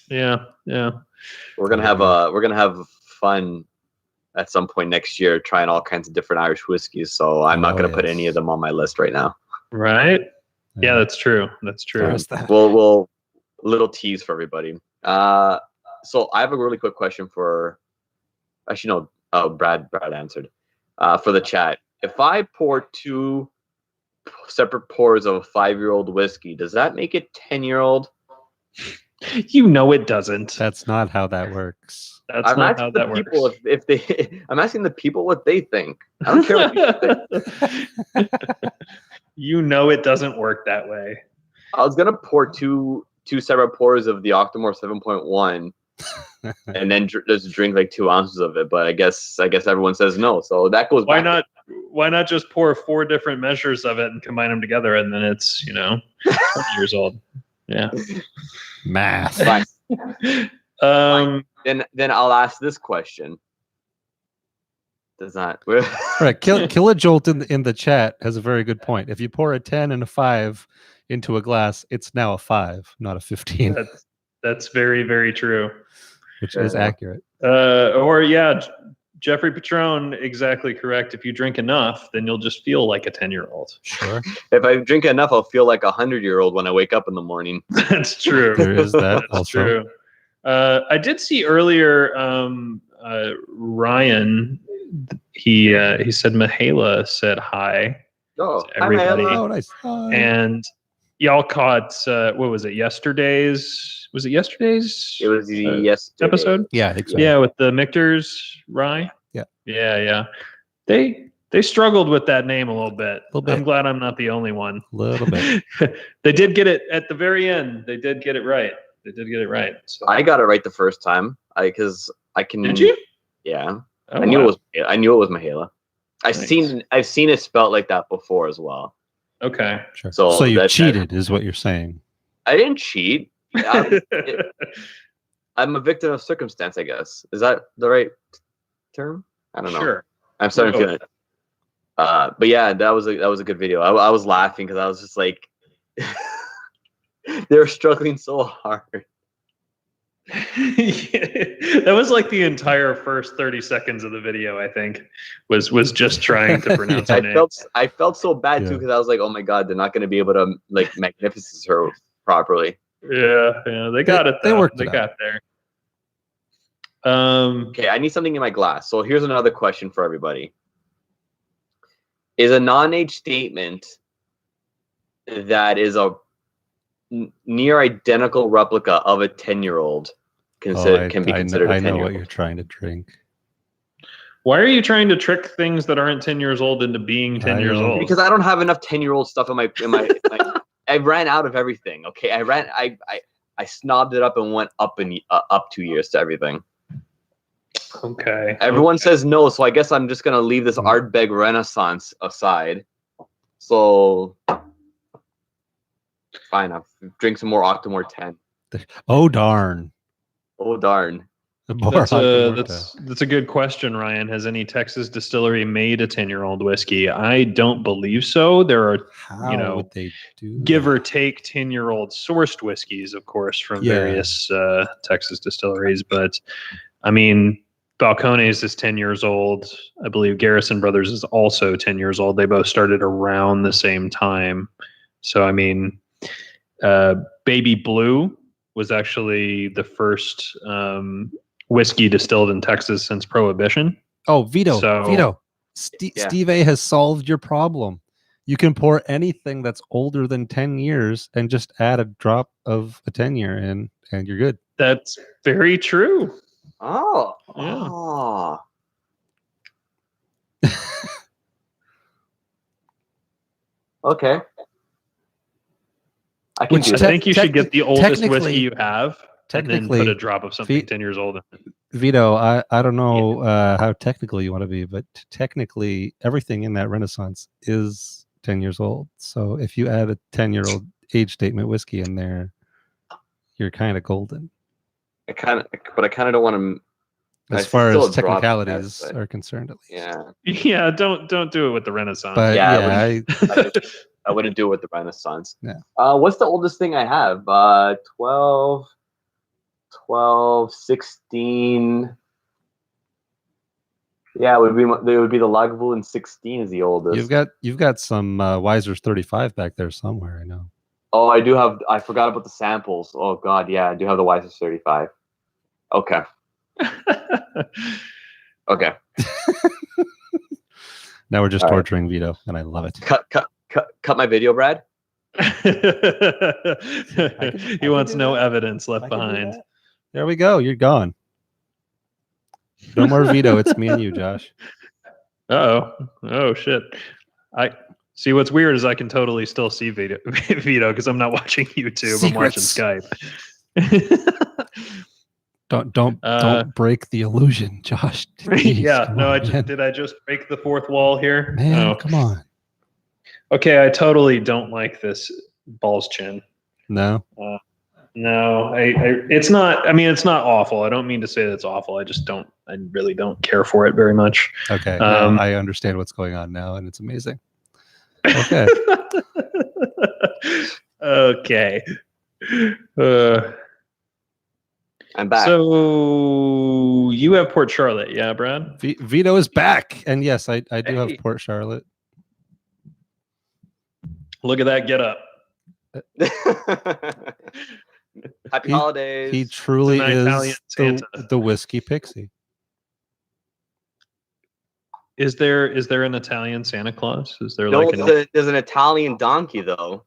Yeah. We're gonna have fun at some point next year trying all kinds of different Irish whiskeys. So I'm not gonna put any of them on my list right now. Right? Yeah, that's true. We'll little tease for everybody. So I have a really quick question for. Actually, no. Oh, Brad answered. For the chat, if I pour 2 separate pours of a 5-year-old whiskey, does that make it 10-year-old? You know it doesn't. That's not how that works. That's not how that works. If they, I'm asking the people what they think. I don't care what you think. You know it doesn't work that way. I was gonna pour two separate pours of the Octomore 7.1, and then just drink like 2 ounces of it. But I guess everyone says no, so that goes. Why not just pour 4 different measures of it and combine them together, and then it's 20 years old. Yeah. Math. Then I'll ask this question. Does not right? Kilojolt in the chat has a very good point. If you pour a 10 and a 5 into a glass, it's now a 5, not a 15. That's very, very true. Which is accurate. Jeffrey Patron, exactly correct. If you drink enough, then you'll just feel like a 10-year-old. Sure. If I drink enough, I'll feel like a 100-year-old when I wake up in the morning. That's true. There is that. That's true. I did see earlier Ryan. He said Mihaela said hi to everybody. Oh, nice. Hi. And y'all caught what was it? Yesterday's? Was it yesterday's? It was yesterday episode. Yeah, I think so. Yeah, with the Michter's rye. Yeah. They struggled with that name a little bit. I'm glad I'm not the only one. A little bit. They did get it at the very end. They did get it right. So. I got it right the first time. Because I can. Did you? Yeah. I knew it was Mihaela. I've seen it spelled like that before as well. Okay. Sure. So you cheated, is what you're saying. I didn't cheat. I'm a victim of circumstance, I guess. Is that the right term? I don't know. Sure. I'm starting to feel it. But yeah, that was a good video. I was laughing because I was just like, they were struggling so hard. That was like the entire first 30 seconds of the video, I think, was just trying to pronounce her name. I felt so bad too because I was like, oh my god, they're not going to be able to like magnificence her properly. Yeah, they got it. They worked. They got there. Okay, I need something in my glass. So here's another question for everybody: is a non-age statement that is a near identical replica of a 10-year-old can be considered? I know what you're trying to drink. Why are you trying to trick things that aren't 10 years old into being 10 years old? Because I don't have enough 10-year-old stuff in my I ran out of everything. Okay, I snobbed it up and went up 2 years to everything. Okay. Everyone says no, so I guess I'm just gonna leave this Ardbeg Renaissance aside. So fine, I'll drink some more Octomore 10. Oh darn. That's a good question, Ryan. Has any Texas distillery made a 10-year-old whiskey? I don't believe so. There are, would they do give or take 10-year-old sourced whiskeys, of course, from various Texas distilleries. But I mean, Balcones is 10 years old. I believe Garrison Brothers is also 10 years old. They both started around the same time. So I mean, Baby Blue was actually the first whiskey distilled in Texas since Prohibition. Oh, Vito. Steve A has solved your problem. You can pour anything that's older than 10 years and just add a drop of a 10-year in, and you're good. That's very true. Oh. Yeah. Oh. Okay. I think you should get the oldest whiskey you have and then put a drop of something 10 years old in it. Vito, I don't know how technical you want to be, but technically everything in that Renaissance is 10 years old. So if you add a 10-year-old age statement whiskey in there, you're kind of golden. I kind of don't want to. As far as technicalities are concerned, at least. Yeah. Don't do it with the Renaissance. But I wouldn't do it with the Renaissance. Yeah. What's the oldest thing I have? 12, 16. Yeah, it would be the Lagavulin 16 is the oldest. You've got some Weiser's 35 back there somewhere, I know. Oh, I do have. I forgot about the samples. Oh God, yeah, I do have the Weiser's 35. Okay. Okay. Now we're just torturing Vito, and I love it. Cut my video, Brad. He wants no evidence left behind. There we go. You're gone. No more veto. It's me and you, Josh. Oh shit. I see. What's weird is I can totally still see Vito because I'm not watching YouTube. Secrets. I'm watching Skype. Don't break the illusion, Josh. Jeez, did I just break the fourth wall here? Man, come on. Okay, I totally don't like this balls chin. No. No, it's not. I mean, it's not awful. I don't mean to say that it's awful. I just don't. I really don't care for it very much. Okay, I understand what's going on now, and it's amazing. Okay. Okay. I'm back. So you have Port Charlotte, yeah, Brad? Vito is back, and yes, I do have Port Charlotte. Look at that get up. Happy holidays. He truly is the whiskey pixie. Is there an Italian Santa Claus? Is there there's an Italian donkey though.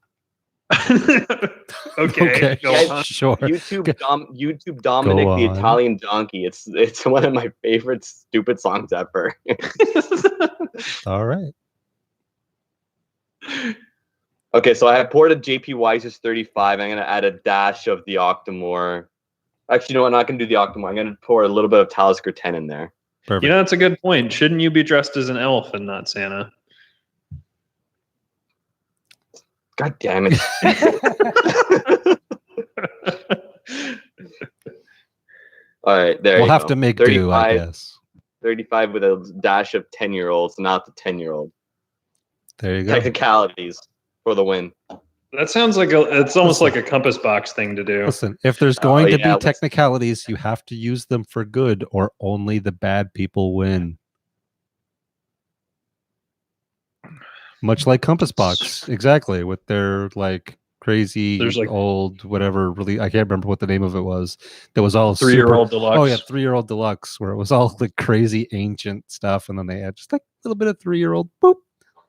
Okay. Sure. YouTube Dominic the Italian donkey. It's one of my favorite stupid songs ever. All right. Okay, so I have poured a JP Wiser's 35. I'm gonna add a dash of the Octomore. Actually, no, I'm not gonna do the Octomore. I'm gonna pour a little bit of Talisker 10 in there. Perfect. You know, that's a good point. Shouldn't you be dressed as an elf and not Santa? God damn it. All right, there we'll you have go. to make do, I guess. 35 with a dash of 10-year-olds, not the 10-year-old. There you go. Technicalities for the win. That sounds like it's almost like a compass box thing to do. Listen, if there's going to be technicalities, you have to use them for good, or only the bad people win. Much like compass box, exactly, with their like crazy old whatever. Really, I can't remember what the name of it was. That was all 3-year-old deluxe. Oh yeah, 3-year-old deluxe, where it was all like crazy ancient stuff, and then they had just like a little bit of 3-year-old. Boop.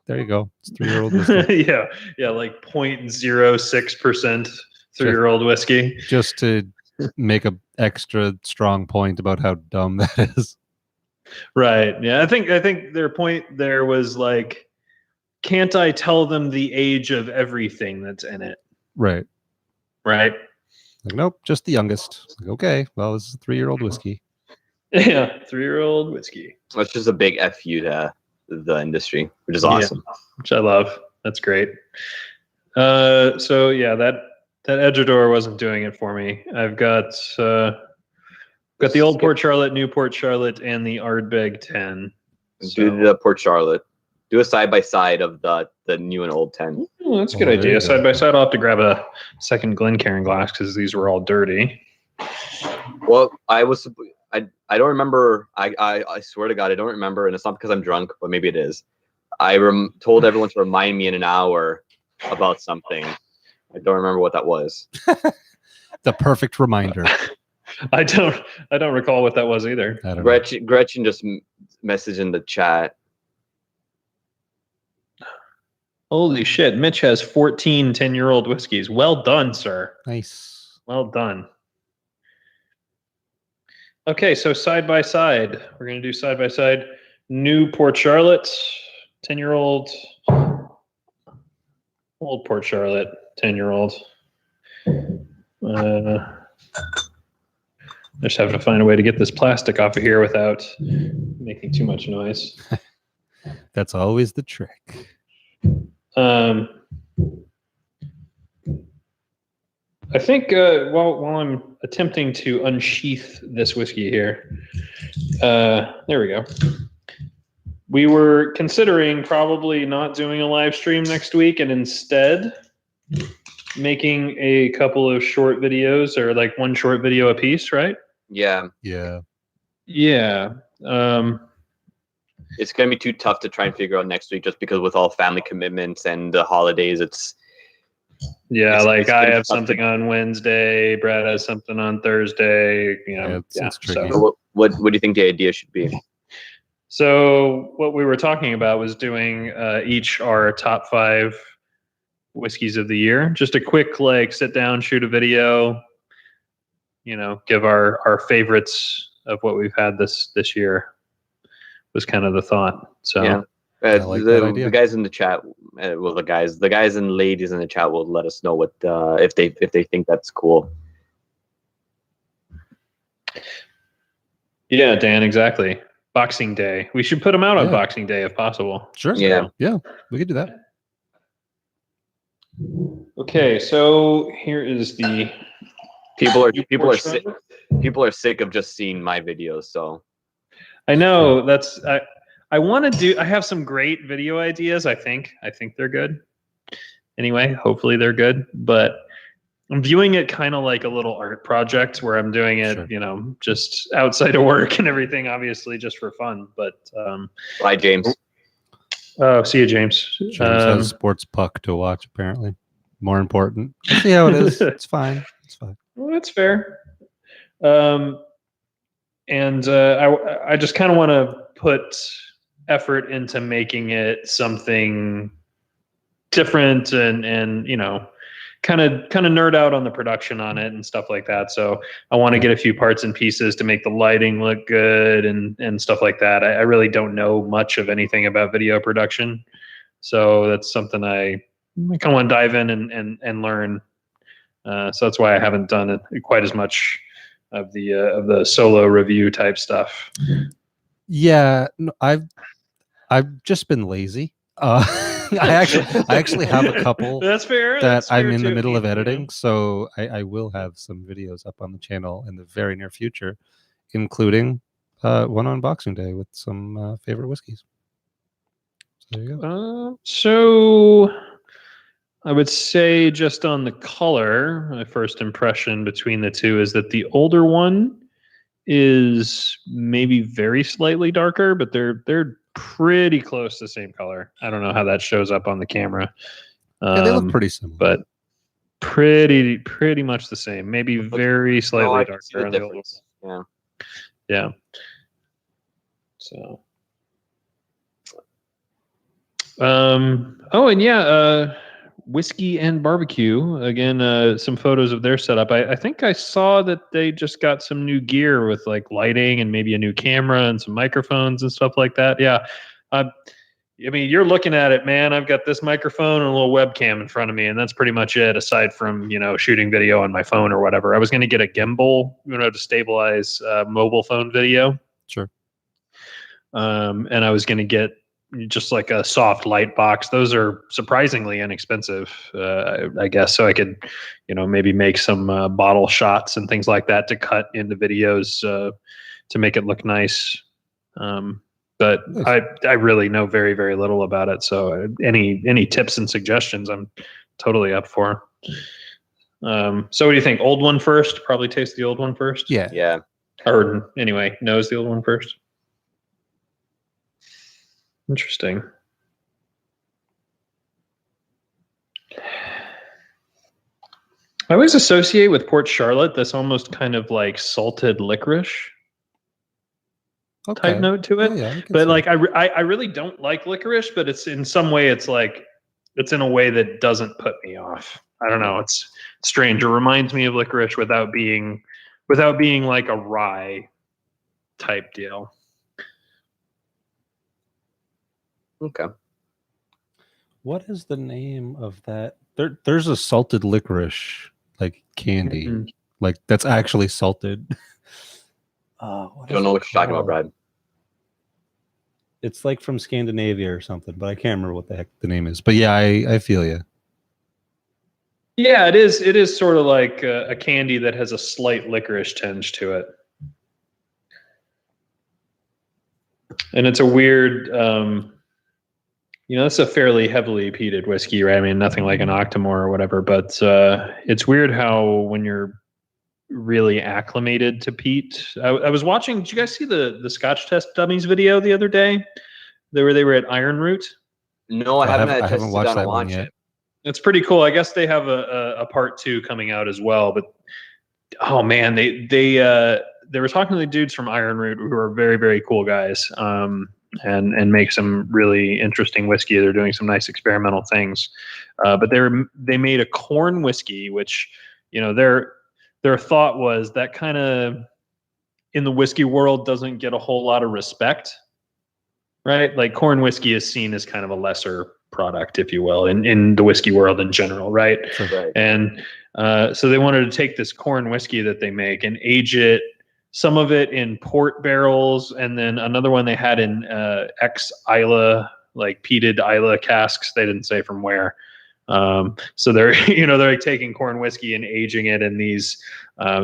There you go. It's 3-year-old whiskey. yeah, like 0.06% 3-year-old whiskey. Just to make a extra strong point about how dumb that is. Right. Yeah, I think their point there was like, can't I tell them the age of everything that's in it? Right. Right. Like, nope, just the youngest. Like, okay, well, this is a 3-year-old whiskey. Yeah, 3-year-old whiskey. That's just a big FU to the industry, which is awesome. Yeah, which I love. That's great. So yeah, that Edgador wasn't doing it for me. I've got the old Port Charlotte, new Port Charlotte, and the Ardbeg 10. Do the Port Charlotte. Do a side by side of the new and old 10. Oh, that's a good idea. Side by side. I'll have to grab a second Glencairn glass because these were all dirty. Well, I don't remember. I swear to God, I don't remember, and it's not because I'm drunk, but maybe it is. I told everyone to remind me in an hour about something. I don't remember what that was. The perfect reminder. I don't recall what that was either. Gretchen just messaged in the chat. Holy shit! Mitch has 14 10-year-old whiskeys. Well done, sir. Nice. Well done. Okay, so side by side, we're going to do side by side. New Port Charlotte, 10-year-old. Old Port Charlotte, 10-year-old. I just have to find a way to get this plastic off of here without making too much noise. That's always the trick. I think while I'm attempting to unsheath this whiskey here, there we go. We were considering probably not doing a live stream next week and instead making a couple of short videos, or like one short video a piece, right? Yeah. Yeah. It's going to be too tough to try and figure out next week just because with all family commitments and the holidays, I have something on Wednesday, Brad has something on Thursday, it's tricky. So what do you think the idea should be? So what we were talking about was doing each our top 5 whiskeys of the year. Just a quick sit down, shoot a video. Give our favorites of what we've had this year. Was kind of the thought. So yeah. I like that idea. The guys in the chat, the guys and ladies in the chat will let us know what if they think that's cool. Yeah, Dan, exactly. Boxing Day. We should put them out on Boxing Day if possible. Sure. Yeah, we could do that. Okay, so here is the people are sick of just seeing my videos. So I know I want to do. I have some great video ideas. I think they're good. Anyway, hopefully they're good. But I'm viewing it kind of like a little art project where I'm doing it, just outside of work and everything. Obviously, just for fun. But bye, James. Oh, see you, James. James has Sports Puck to watch. Apparently, more important. See how it is. It's fine. It's fine. Well, that's fair. And I just kind of want to put effort into making it something different and kind of nerd out on the production on it and stuff like that. So I want to get a few parts and pieces to make the lighting look good and stuff like that. I really don't know much of anything about video production. So that's something I kind of want to dive in and learn. So that's why I haven't done it quite as much of the solo review type stuff. Yeah, no, I've just been lazy. I actually have a couple. That's fair. That I'm in the middle of editing, so I will have some videos up on the channel in the very near future, including one on Boxing Day with some favorite whiskeys. So there you go. So I would say just on the color, my first impression between the two is that the older one is maybe very slightly darker, but they're pretty close to the same color. I don't know how that shows up on the camera. Yeah, they look pretty similar, but pretty much the same. Maybe very slightly darker on the older one. Yeah. So. Whiskey and barbecue again. Some photos of their setup. I think I saw that they just got some new gear with like lighting and maybe a new camera and some microphones and stuff like that. Yeah. I mean, you're looking at it, man. I've got this microphone and a little webcam in front of me, and that's pretty much it. Aside from shooting video on my phone or whatever. I was going to get a gimbal, to stabilize mobile phone video. Sure. And I was going to get just like a soft light box. Those are surprisingly inexpensive, I guess. So I could, maybe make some bottle shots and things like that to cut into videos to make it look nice. But nice. I really know very, very little about it. So any tips and suggestions, I'm totally up for. So what do you think? Old one first? Probably taste the old one first? Yeah. Or anyway, nose the old one first. Interesting. I always associate with Port Charlotte this almost kind of like salted licorice type note to it. Yeah, but like I really don't like licorice, but it's in some way it's in a way that doesn't put me off. I don't know. It's strange. It reminds me of licorice without being like a rye type deal. Okay. What is the name of that? There's a salted licorice like candy, like that's actually salted. Don't know what you're talking about, Brad. It's like from Scandinavia or something, but I can't remember what the heck the name is. But yeah, I feel you. Yeah, it is. It is sort of like a candy that has a slight licorice tinge to it, and it's a weird. It's a fairly heavily peated whiskey, right? I mean, nothing like an Octomore or whatever, but it's weird how when you're really acclimated to peat. I was watching. Did you guys see the Scotch Test Dummies video the other day? They were at Iron Root. No, I haven't watched that one yet. It's pretty cool. I guess they have a part 2 coming out as well. But oh man, they were talking to the dudes from Iron Root who are very, very cool guys. and make some really interesting whiskey. They're doing some nice experimental things, but they made a corn whiskey, which their thought was that kind of in the whiskey world doesn't get a whole lot of respect, right? Like corn whiskey is seen as kind of a lesser product, if you will, in the whiskey world in general, right? Right. And so they wanted to take this corn whiskey that they make and age it, some of it in port barrels, and then another one they had in ex-Isla, like peated Isla casks. They didn't say from where. So they're they're like taking corn whiskey and aging it in these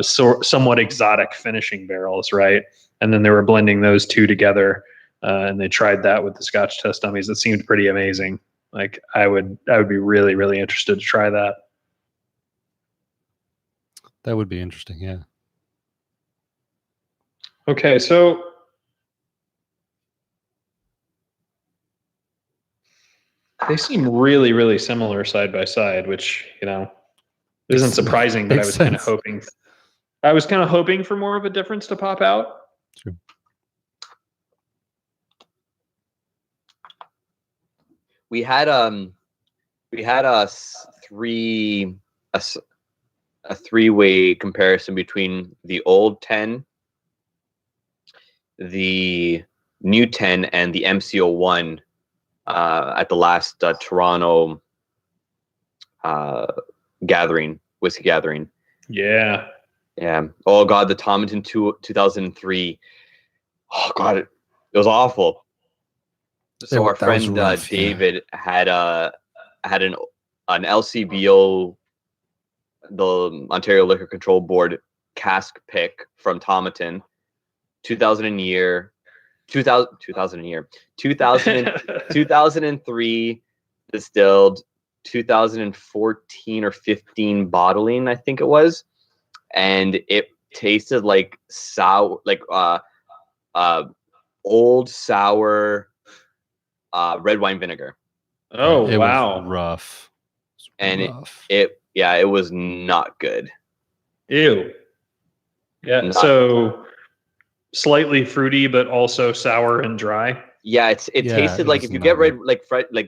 somewhat exotic finishing barrels, right? And then they were blending those two together, and they tried that with the Scotch test dummies. It seemed pretty amazing. Like I would be really, really interested to try that. That would be interesting, yeah. Okay, so they seem really, really similar side by side, which isn't surprising. But I was kind of hoping. I was kind of hoping for more of a difference to pop out. True. We had a three-way comparison between the old 10, the new 10, and the MCO1 at the last Toronto whiskey gathering. Yeah. Oh God, the Tomatin 2003. Oh God, it was awful. So our friend David had an LCBO, the Ontario Liquor Control Board cask pick from Tomatin, 2003 distilled, 2014 or 15 bottling, I think it was, and it tasted like sour, like old sour red wine vinegar. Oh, it wow. was rough. It was not good. Ew. Yeah. So slightly fruity, but also sour and dry. Yeah, it tasted like if you get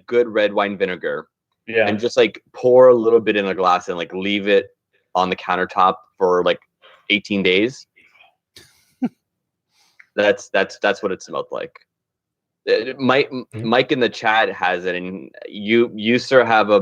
good red wine vinegar, and just like pour a little bit in a glass and like leave it on the countertop for like 18 days. That's what it smelled like. Mike in the chat has it, and you sir have a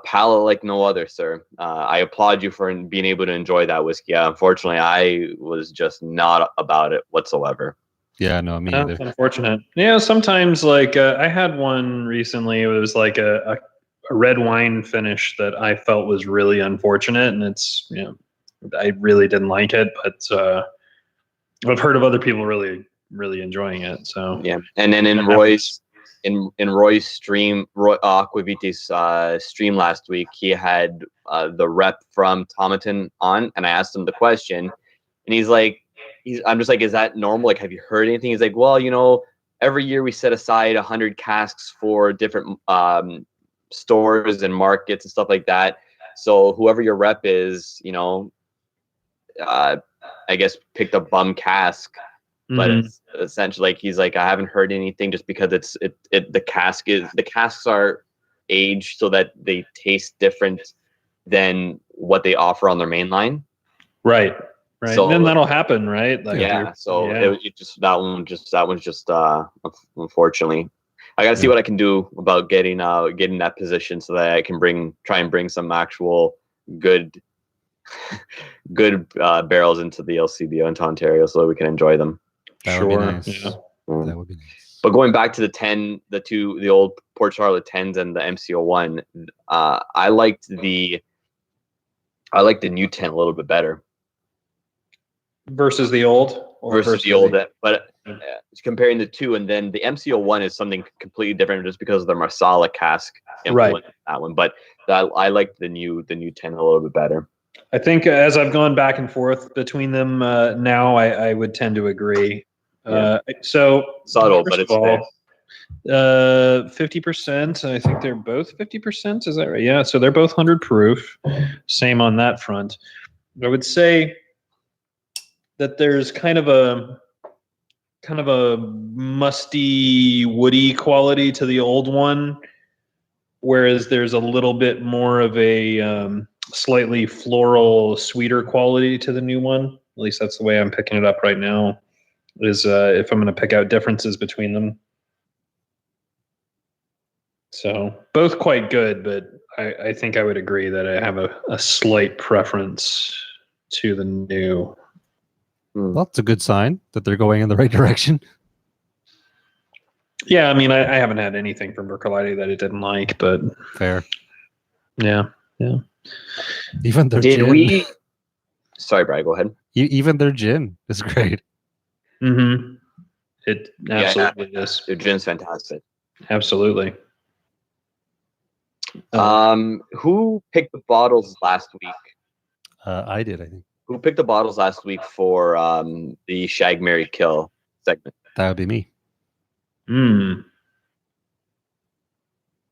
palate like no other, sir. I applaud you for being able to enjoy that whiskey. Unfortunately, I was just not about it whatsoever. Yeah, no, me either. That's unfortunate. Yeah, sometimes like I had one recently. It was like a red wine finish that I felt was really unfortunate, and it's I really didn't like it, but I've heard of other people really enjoying it. So yeah, and then in Roy's stream, Roy Aquavita's stream last week, he had the rep from Tomatin on, and I asked him the question, and he's like, I'm just like, is that normal? Like, have you heard anything? He's like, well, every year we set aside 100 casks for different stores and markets and stuff like that. So whoever your rep is, I guess picked a bum cask. But it's essentially like he's like, I haven't heard anything, just because the casks are aged so that they taste different than what they offer on their main line. Right. So, and then that'll happen, right? Like that one's just unfortunately. I gotta see what I can do about getting that position so that I can try and bring some actual good barrels into the LCBO into Ontario so that we can enjoy them. That would be nice. Yeah. That would be nice. But going back to the old Port Charlotte 10s and the MCO1, I liked the new 10 a little bit better versus the old. But comparing the two, and then the MCO1 is something completely different just because of the Marsala cask influence that one. But I liked the new 10 a little bit better. I think as I've gone back and forth between them now, I would tend to agree. So subtle, but it's fair. 50%. I think they're both 50%. Is that right? Yeah. So they're both 100 proof. Same on that front. I would say that there's kind of kind of a musty, woody quality to the old one, whereas there's a little bit more of a slightly floral, sweeter quality to the new one. At least that's the way I'm picking it up right now, is if I'm going to pick out differences between them. So both quite good, but I think I would agree that I have a slight preference to the new. Well, it's a good sign that they're going in the right direction. Yeah, I mean, I haven't had anything from Bercolati that I didn't like, but fair. Yeah. Even their gin. Sorry, Brad, go ahead. Even their gin is great. Mm-hmm. It absolutely is. Their gin's fantastic. Absolutely. Who picked the bottles last week? I did, I think. Who picked the bottles last week for the Shag, Marry, Kill segment? That would be me. You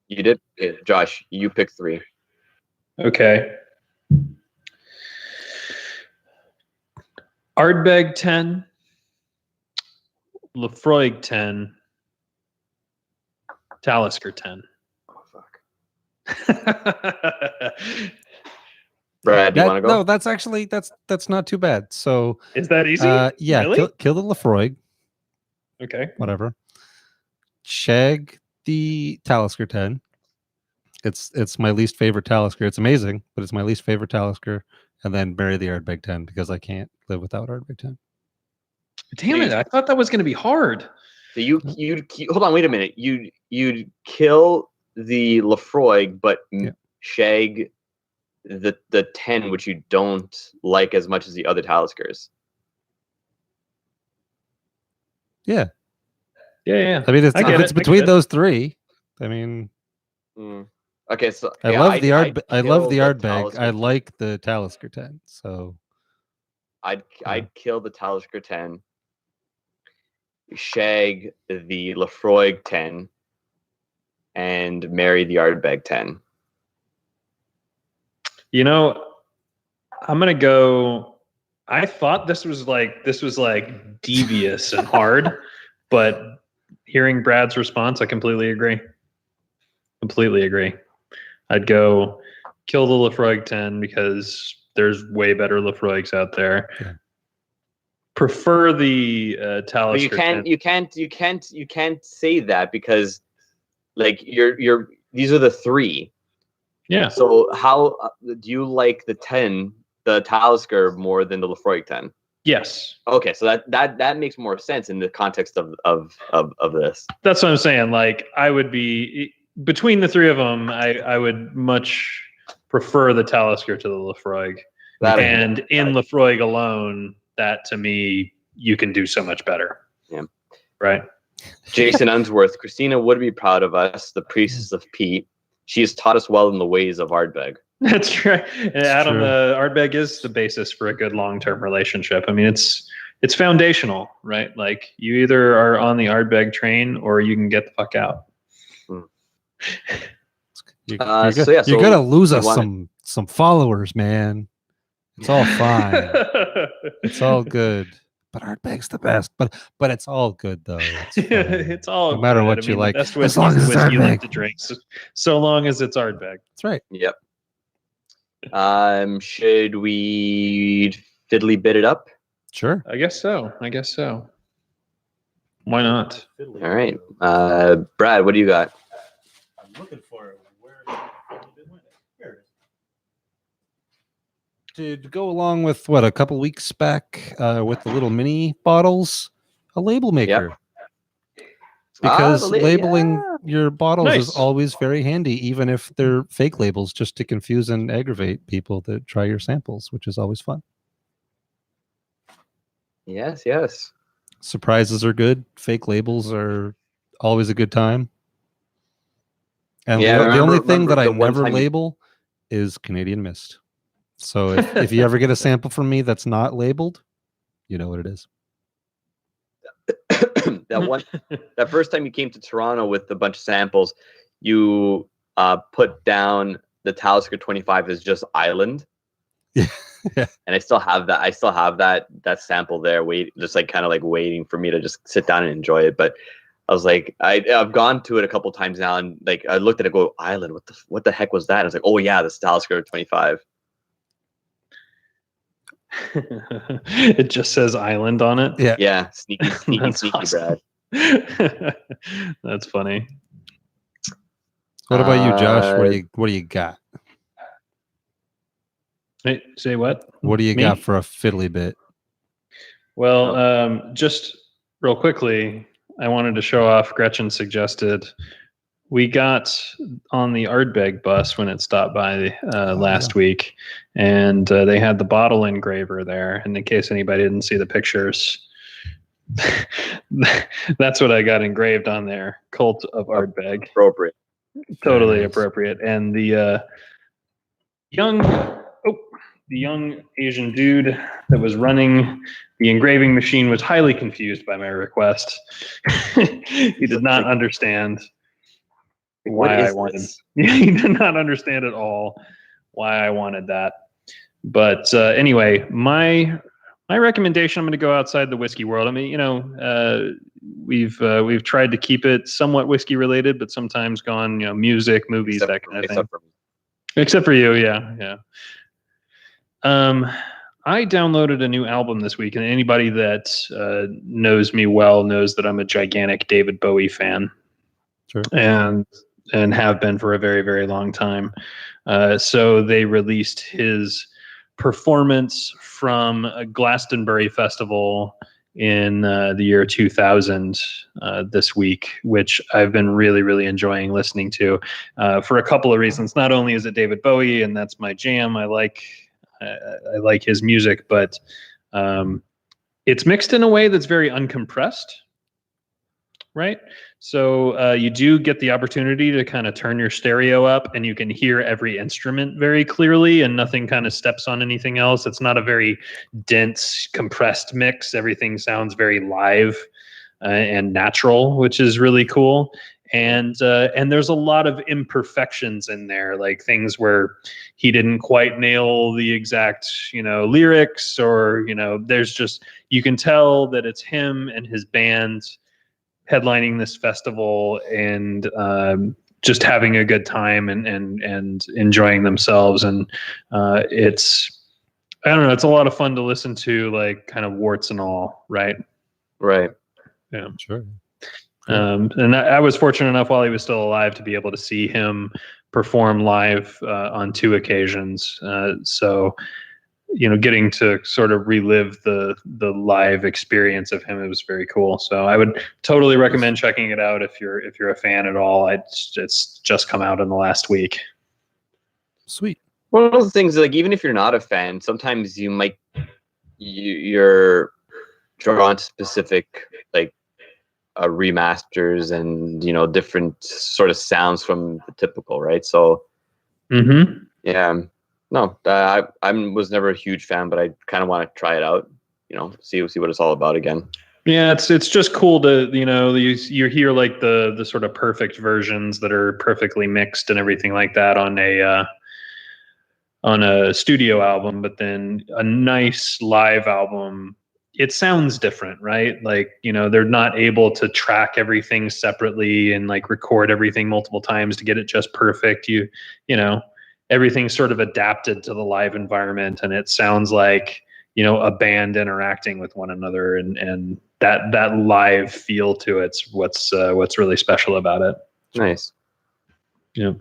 did? Okay, Josh, you picked 3. Okay. Ardbeg 10, Lefroy 10, Talisker 10. Oh, fuck. Brad, do you want to go? No, that's actually that's not too bad. So is that easy? Yeah, really? kill the Lefroy. Okay. Whatever. Shag the Talisker 10. It's my least favorite Talisker. It's amazing, but it's my least favorite Talisker. And then marry the Ardbeg 10 because I can't live without Ardbeg 10. Damn it! I thought that was going to be hard. So you hold on, wait a minute. You'd kill the Lefroy, but shag the 10, which you don't like as much as the other Taliskers. Yeah. Yeah. I mean, it's between those 3. I mean, okay. So I love the Ardbeg. I like the Talisker 10. So I'd kill the Talisker 10, shag the Lefroy 10, and marry the Ardbeg 10. You know, I'm gonna go. I thought this was like devious and hard, but hearing Brad's response, I completely agree. I'd go kill the Lefroy 10 because there's way better Lefroys out there. Yeah. Prefer the Talisker. But you can't say that because like these are the 3. Yeah. So how do you like the Talisker more than the Lefroy 10? Yes. Okay, so that makes more sense in the context of this. That's what I'm saying. Like I would be between the 3 of them. I would much prefer the Talisker to the Lefroy. And in Lefroy alone, that to me, you can do so much better. Yeah. Right. Jason Unsworth, Christina would be proud of us, the priestess of Pete. She has taught us well in the ways of Ardbeg. That's right. And Adam, Ardbeg is the basis for a good long-term relationship. I mean, it's foundational, right? Like you either are on the Ardbeg train or you can get the fuck out. You're gonna lose us some followers, man. It's all fine. It's all good. But Ardbeg's the best. But it's all good though. It's all no matter good. what you like. As long as it's Ardbeg. You like to drink. So long as it's Ardbeg. That's right. Yep. Should we fiddly bit it up? Sure. I guess so. Why not? All right. Brad, what do you got? I'm looking for it. To go along with a couple weeks back with the little mini bottles, a label maker. Yep. Because labeling your bottles is always very handy, even if they're fake labels, just to confuse and aggravate people that try your samples, which is always fun. Yes. Surprises are good. Fake labels are always a good time. And the only thing that I never label is Canadian Mist. So if you ever get a sample from me that's not labeled, you know what it is. that first time you came to Toronto with a bunch of samples, you put down the Talisker 25 as just Island. Yeah. Yeah. And I still have that. I still have that sample there, just like kind of like waiting for me to just sit down and enjoy it. But I was like, I've gone to it a couple times now, and like I looked at it, go, Island. What the heck was that? And I was like, oh yeah, the Talisker 25. It just says Island on it. Yeah. Yeah, sneaky, Awesome. Brad. That's funny. What about you, Josh? What do you got? Hey, say what? What do you Me? got for a fiddly bit? Well, just real quickly, I wanted to show off. Gretchen suggested we got on the Ardbeg bus when it stopped by last week, and they had the bottle engraver there. And in case anybody didn't see the pictures, that's what I got engraved on there. Cult of Ardbeg. Appropriate. Totally appropriate. And the young Asian dude that was running the engraving machine was highly confused by my request. He did not understand why I wanted. He did not understand at all why I wanted that. But anyway, my recommendation, I'm going to go outside the whiskey world. I mean, we've tried to keep it somewhat whiskey related, but sometimes gone, music, movies, that kind of thing. Except for you, yeah. I downloaded a new album this week, and anybody that knows me well knows that I'm a gigantic David Bowie fan. Sure. And have been for a very, very long time. So they released his performance from a Glastonbury Festival in the year 2000 this week, which I've been really, really enjoying listening to for a couple of reasons. Not only is it David Bowie, and that's my jam, I like his music, but it's mixed in a way that's very uncompressed, right? So you do get the opportunity to kind of turn your stereo up, and you can hear every instrument very clearly, and nothing kind of steps on anything else. It's not a very dense, compressed mix. Everything sounds very live and natural, which is really cool. And there's a lot of imperfections in there, like things where he didn't quite nail the exact, lyrics, or, there's just, you can tell that it's him and his band headlining this festival, and just having a good time and enjoying themselves. And it's, I don't know, it's a lot of fun to listen to, like kind of warts and all, right? Right. Yeah, sure. And I was fortunate enough while he was still alive to be able to see him perform live on 2 occasions. So, getting to sort of relive the live experience of him, it was very cool. So I would totally recommend checking it out if you're a fan at all. It's just come out in the last week. Sweet. One of those things, like, even if you're not a fan, sometimes you're drawn to specific, like, remasters and different sort of sounds from the typical, right? So yeah, no, I was never a huge fan, but I kind of want to try it out, see what it's all about again. Yeah, it's just cool to you hear like the sort of perfect versions that are perfectly mixed and everything like that on a studio album, but then a nice live album, it sounds different, right? Like, they're not able to track everything separately and like record everything multiple times to get it just perfect. Everything's sort of adapted to the live environment, and it sounds like, a band interacting with one another, and that live feel to it's what's really special about it. Nice. Yeah.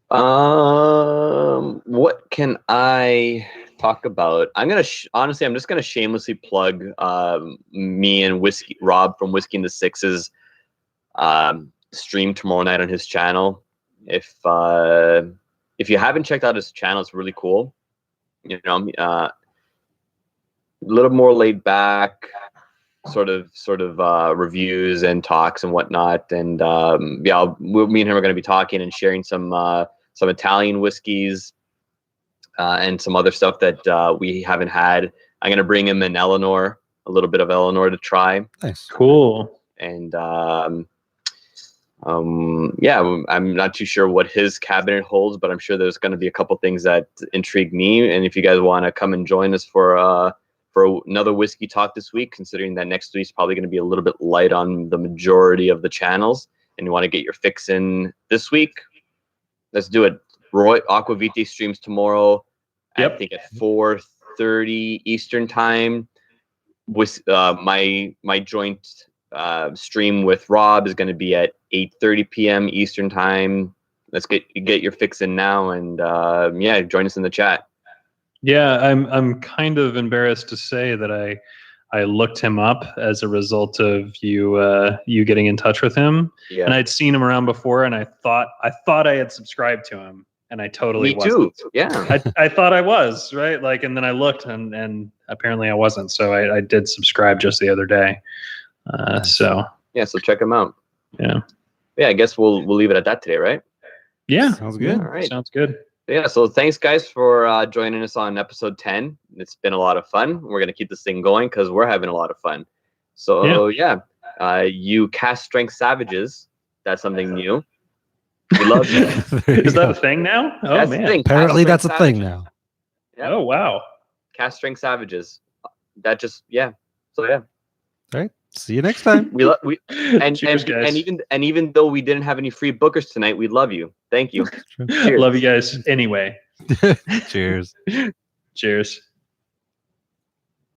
What can I talk about? I'm honestly, I'm just gonna shamelessly plug me and Rob from Whiskey in the Sixes stream tomorrow night on his channel. If you haven't checked out his channel, it's really cool. A little more laid back, sort of reviews and talks and whatnot. And me and him are going to be talking and sharing some Italian whiskeys and some other stuff that we haven't had. I'm going to bring him a little bit of Eleanor to try. Nice. Cool. And Yeah, I'm not too sure what his cabinet holds, but I'm sure there's going to be a couple things that intrigue me. And if you guys want to come and join us for another whiskey talk this week, considering that next week's probably going to be a little bit light on the majority of the channels, and you want to get your fix in this week, let's do it. Roy Aquavite streams tomorrow. Yep. I think at 4:30 Eastern time. With my joint stream with Rob is going to be at 8:30 p.m. Eastern time. Let's get your fix in now, and yeah, join us in the chat. Yeah, I'm kind of embarrassed to say that I looked him up as a result of you getting in touch with him, and I'd seen him around before, and I thought I had subscribed to him, and I totally wasn't. Me too. Yeah, I thought I was, right, like, and then I looked, and apparently I wasn't. So I did subscribe just the other day. So check him out. Yeah, I guess we'll leave it at that today, right? Yeah, sounds good. All right, sounds good. Yeah, so thanks guys for joining us on episode 10. It's been a lot of fun. We're gonna keep this thing going because we're having a lot of fun. So you cast strength savages. That's something new. We love you. Is that a thing now? Oh, that's man. the thing. Apparently that's a thing now. Yep. Oh, wow. Cast strength savages. That just So All right. See you next time. Even though we didn't have any free bookers tonight, we love you. Thank you. Love you guys anyway. Cheers. Cheers.